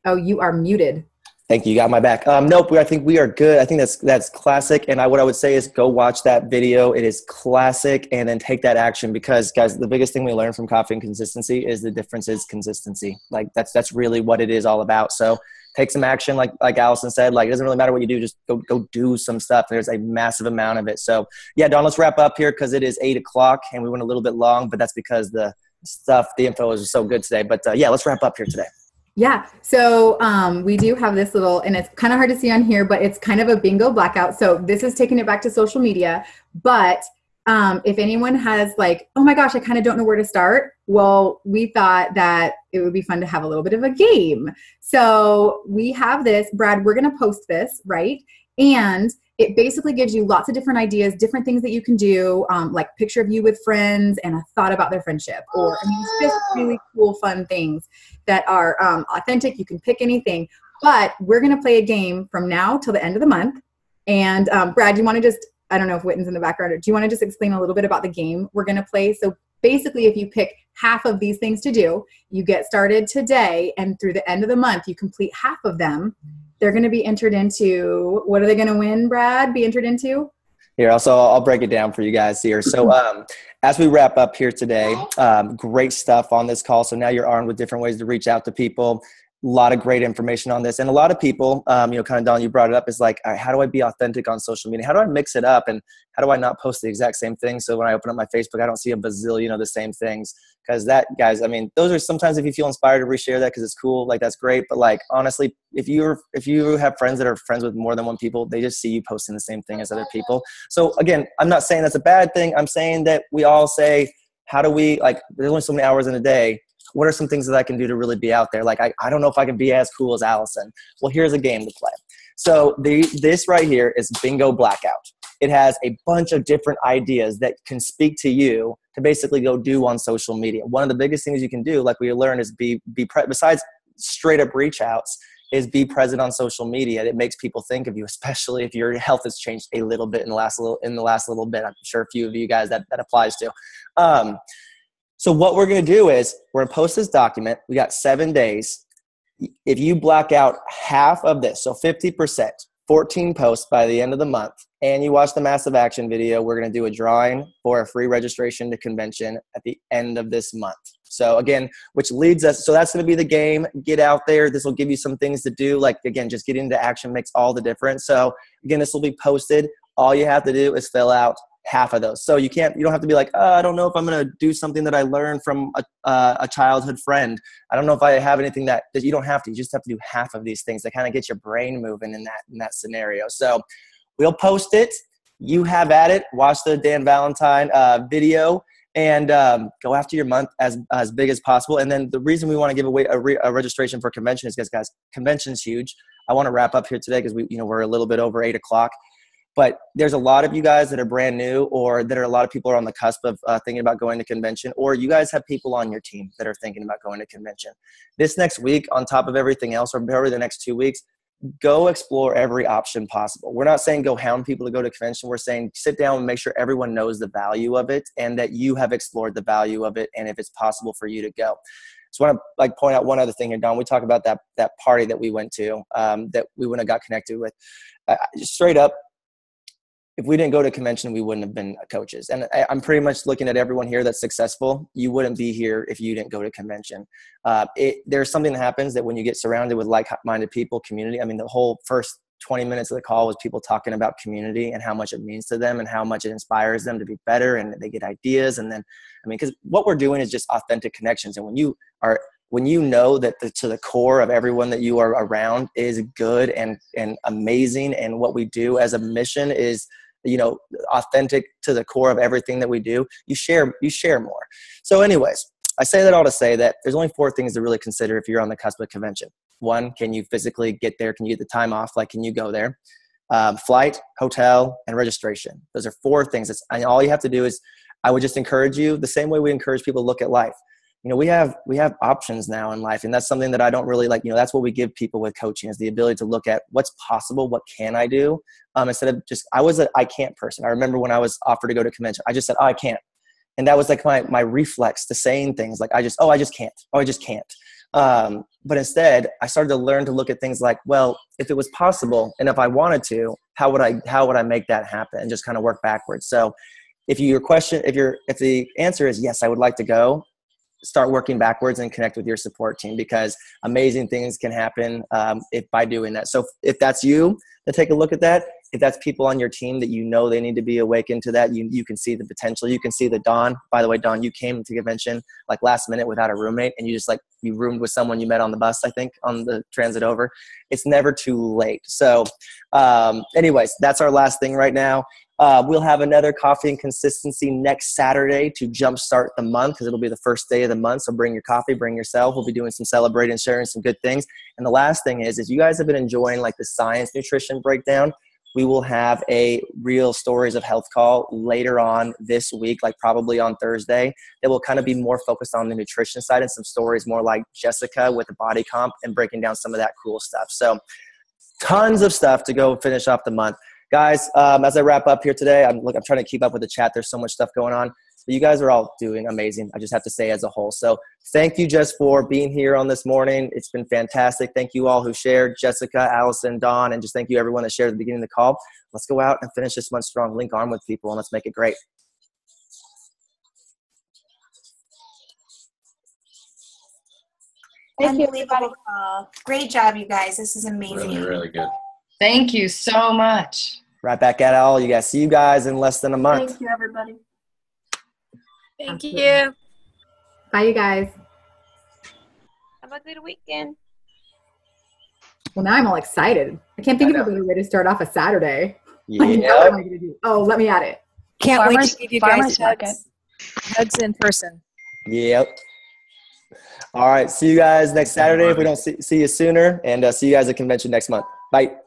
Oh, you are muted. Thank you. You got my back. Nope. I think we are good. I think that's classic. And what I would say is go watch that video. It is classic. And then take that action, because guys, the biggest thing we learn from Coffee and Consistency is the difference is consistency. Like that's really what it is all about. So take some action. Like Allison said, it doesn't really matter what you do. Just go do some stuff. There's a massive amount of it. So yeah, Dawn, let's wrap up here, because it is 8:00 and we went a little bit long, but that's because the info is so good today. But yeah, let's wrap up here today. Yeah. So we do have this little, and it's kind of hard to see on here, but it's kind of a bingo blackout. So this is taking it back to social media. But if anyone has oh my gosh, I kind of don't know where to start. Well, we thought that it would be fun to have a little bit of a game. So we have this, Brad, we're going to post this, right? And it basically gives you lots of different ideas, different things that you can do, like picture of you with friends and a thought about their friendship, or it's just really cool, fun things that are authentic. You can pick anything, but we're going to play a game from now till the end of the month. And Brad, do you want to just, I don't know if Witten's in the background, or do you want to just explain a little bit about the game we're going to play? So basically, if you pick half of these things to do, you get started today, and through the end of the month, you complete half of them. They're going to be entered into, what are they going to win, Brad, be entered into? Here, also, I'll break it down for you guys here. So as we wrap up here today, great stuff on this call. So now you're armed with different ways to reach out to people. A lot of great information on this. And a lot of people, kind of, Dawn, you brought it up, is all right, how do I be authentic on social media? How do I mix it up? And how do I not post the exact same thing? So when I open up my Facebook, I don't see a bazillion of the same things. Because that, guys, those are sometimes, if you feel inspired to reshare that because it's cool, that's great. But honestly, if you have friends that are friends with more than one people, they just see you posting the same thing as other people. So again, I'm not saying that's a bad thing. I'm saying that we all say, how do we, there's only so many hours in a day. What are some things that I can do to really be out there? I don't know if I can be as cool as Allison. Well, here's a game to play. So this right here is Bingo Blackout. It has a bunch of different ideas that can speak to you to basically go do on social media. One of the biggest things you can do, like we learned, is besides straight up reach outs, is be present on social media. It makes people think of you, especially if your health has changed a little bit in the last little bit. I'm sure a few of you guys that applies to. So what we're going to do is we're going to post this document. We got 7 days. If you block out half of this, so 50%, 14 posts by the end of the month, and you watch the massive action video, we're going to do a drawing for a free registration to convention at the end of this month. So again, which leads us, so that's going to be the game. Get out there. This will give you some things to do. Again, just getting into action makes all the difference. So again, this will be posted. All you have to do is fill out half of those. So you don't have to be I don't know if I'm going to do something that I learned from a childhood friend. I don't know if I have anything that you don't have to. You just have to do half of these things to kind of get your brain moving in that scenario. So we'll post it. You have at it. Watch the Dan Valentine video and go after your month as big as possible. And then the reason we want to give away a registration for convention is because, guys, convention's huge. I want to wrap up here today because we're a little bit over 8:00. But there's a lot of you guys that are brand new, or that are a lot of people are on the cusp of thinking about going to convention, or you guys have people on your team that are thinking about going to convention. This next week, on top of everything else, or probably the next 2 weeks, go explore every option possible. We're not saying go hound people to go to convention. We're saying sit down and make sure everyone knows the value of it and that you have explored the value of it and if it's possible for you to go. So I want to point out one other thing here, Don. We talk about that party that we went to, that we went and got connected with. Straight up, if we didn't go to convention, we wouldn't have been coaches. And I'm pretty much looking at everyone here that's successful. You wouldn't be here if you didn't go to convention. There's something that happens that when you get surrounded with like-minded people, community. I mean, the whole first 20 minutes of the call was people talking about community and how much it means to them and how much it inspires them to be better, and they get ideas. And then, I mean, because what we're doing is just authentic connections. And when you know that to the core of everyone that you are around is good and amazing, and what we do as a mission is, authentic to the core of everything that we do, you share more. So anyways, I say that all to say that there's only 4 things to really consider if you're on the cusp of convention. 1, can you physically get there? Can you get the time off? Like, can you go there? Flight, hotel, and registration. Those are 4 things. And all you have to do is, I would just encourage you the same way we encourage people to look at life. We have options now in life, and that's something that I don't really like. That's what we give people with coaching, is the ability to look at what's possible, what can I do, instead of just, I was I can't person. I remember when I was offered to go to convention, I just said, I can't. And that was like my reflex to saying things like, I just can't. But instead, I started to learn to look at things like, well, if it was possible and if I wanted to, how would I make that happen, and just kind of work backwards. So if the answer is yes, I would like to go, start working backwards and connect with your support team, because amazing things can happen by doing that. So if that's you, then take a look at that. If that's people on your team that they need to be awakened to that, you can see the potential. You can see the Dawn. By the way, Dawn, you came to convention like last minute without a roommate, and you roomed with someone you met on the bus, I think, on the transit over. It's never too late. So anyways, that's our last thing right now. We'll have another Coffee and Consistency next Saturday to jumpstart the month, because it'll be the first day of the month. So bring your coffee, bring yourself. We'll be doing some celebrating and sharing some good things. And the last thing is you guys have been enjoying like the science nutrition breakdown, we will have a real stories of health call later on this week, like probably on Thursday. That will kind of be more focused on the nutrition side and some stories more like Jessica with the body comp and breaking down some of that cool stuff. So tons of stuff to go finish off the month. Guys, as I wrap up here today, I'm trying to keep up with the chat. There's so much stuff going on. But you guys are all doing amazing, I just have to say, as a whole. So thank you, Jess, for being here on this morning. It's been fantastic. Thank you all who shared, Jessica, Allison, Dawn, and just thank you everyone that shared at the beginning of the call. Let's go out and finish this month strong. Link arm with people, and let's make it great. Thank you, everybody. Great job, you guys. This is amazing. Really, really good. Thank you so much. Right back at it all. You guys, see you guys in less than a month. Thank you, everybody. Thank you. Bye, you guys. Have a good weekend. Well, now I'm all excited. I can't think of a better way to start off a Saturday. Yeah. Like, what am I going to do? Oh, let me add it. Can't wait to give you guys hugs in person. Yep. All right. See you guys next Saturday if we don't see you sooner. And see you guys at convention next month. Bye.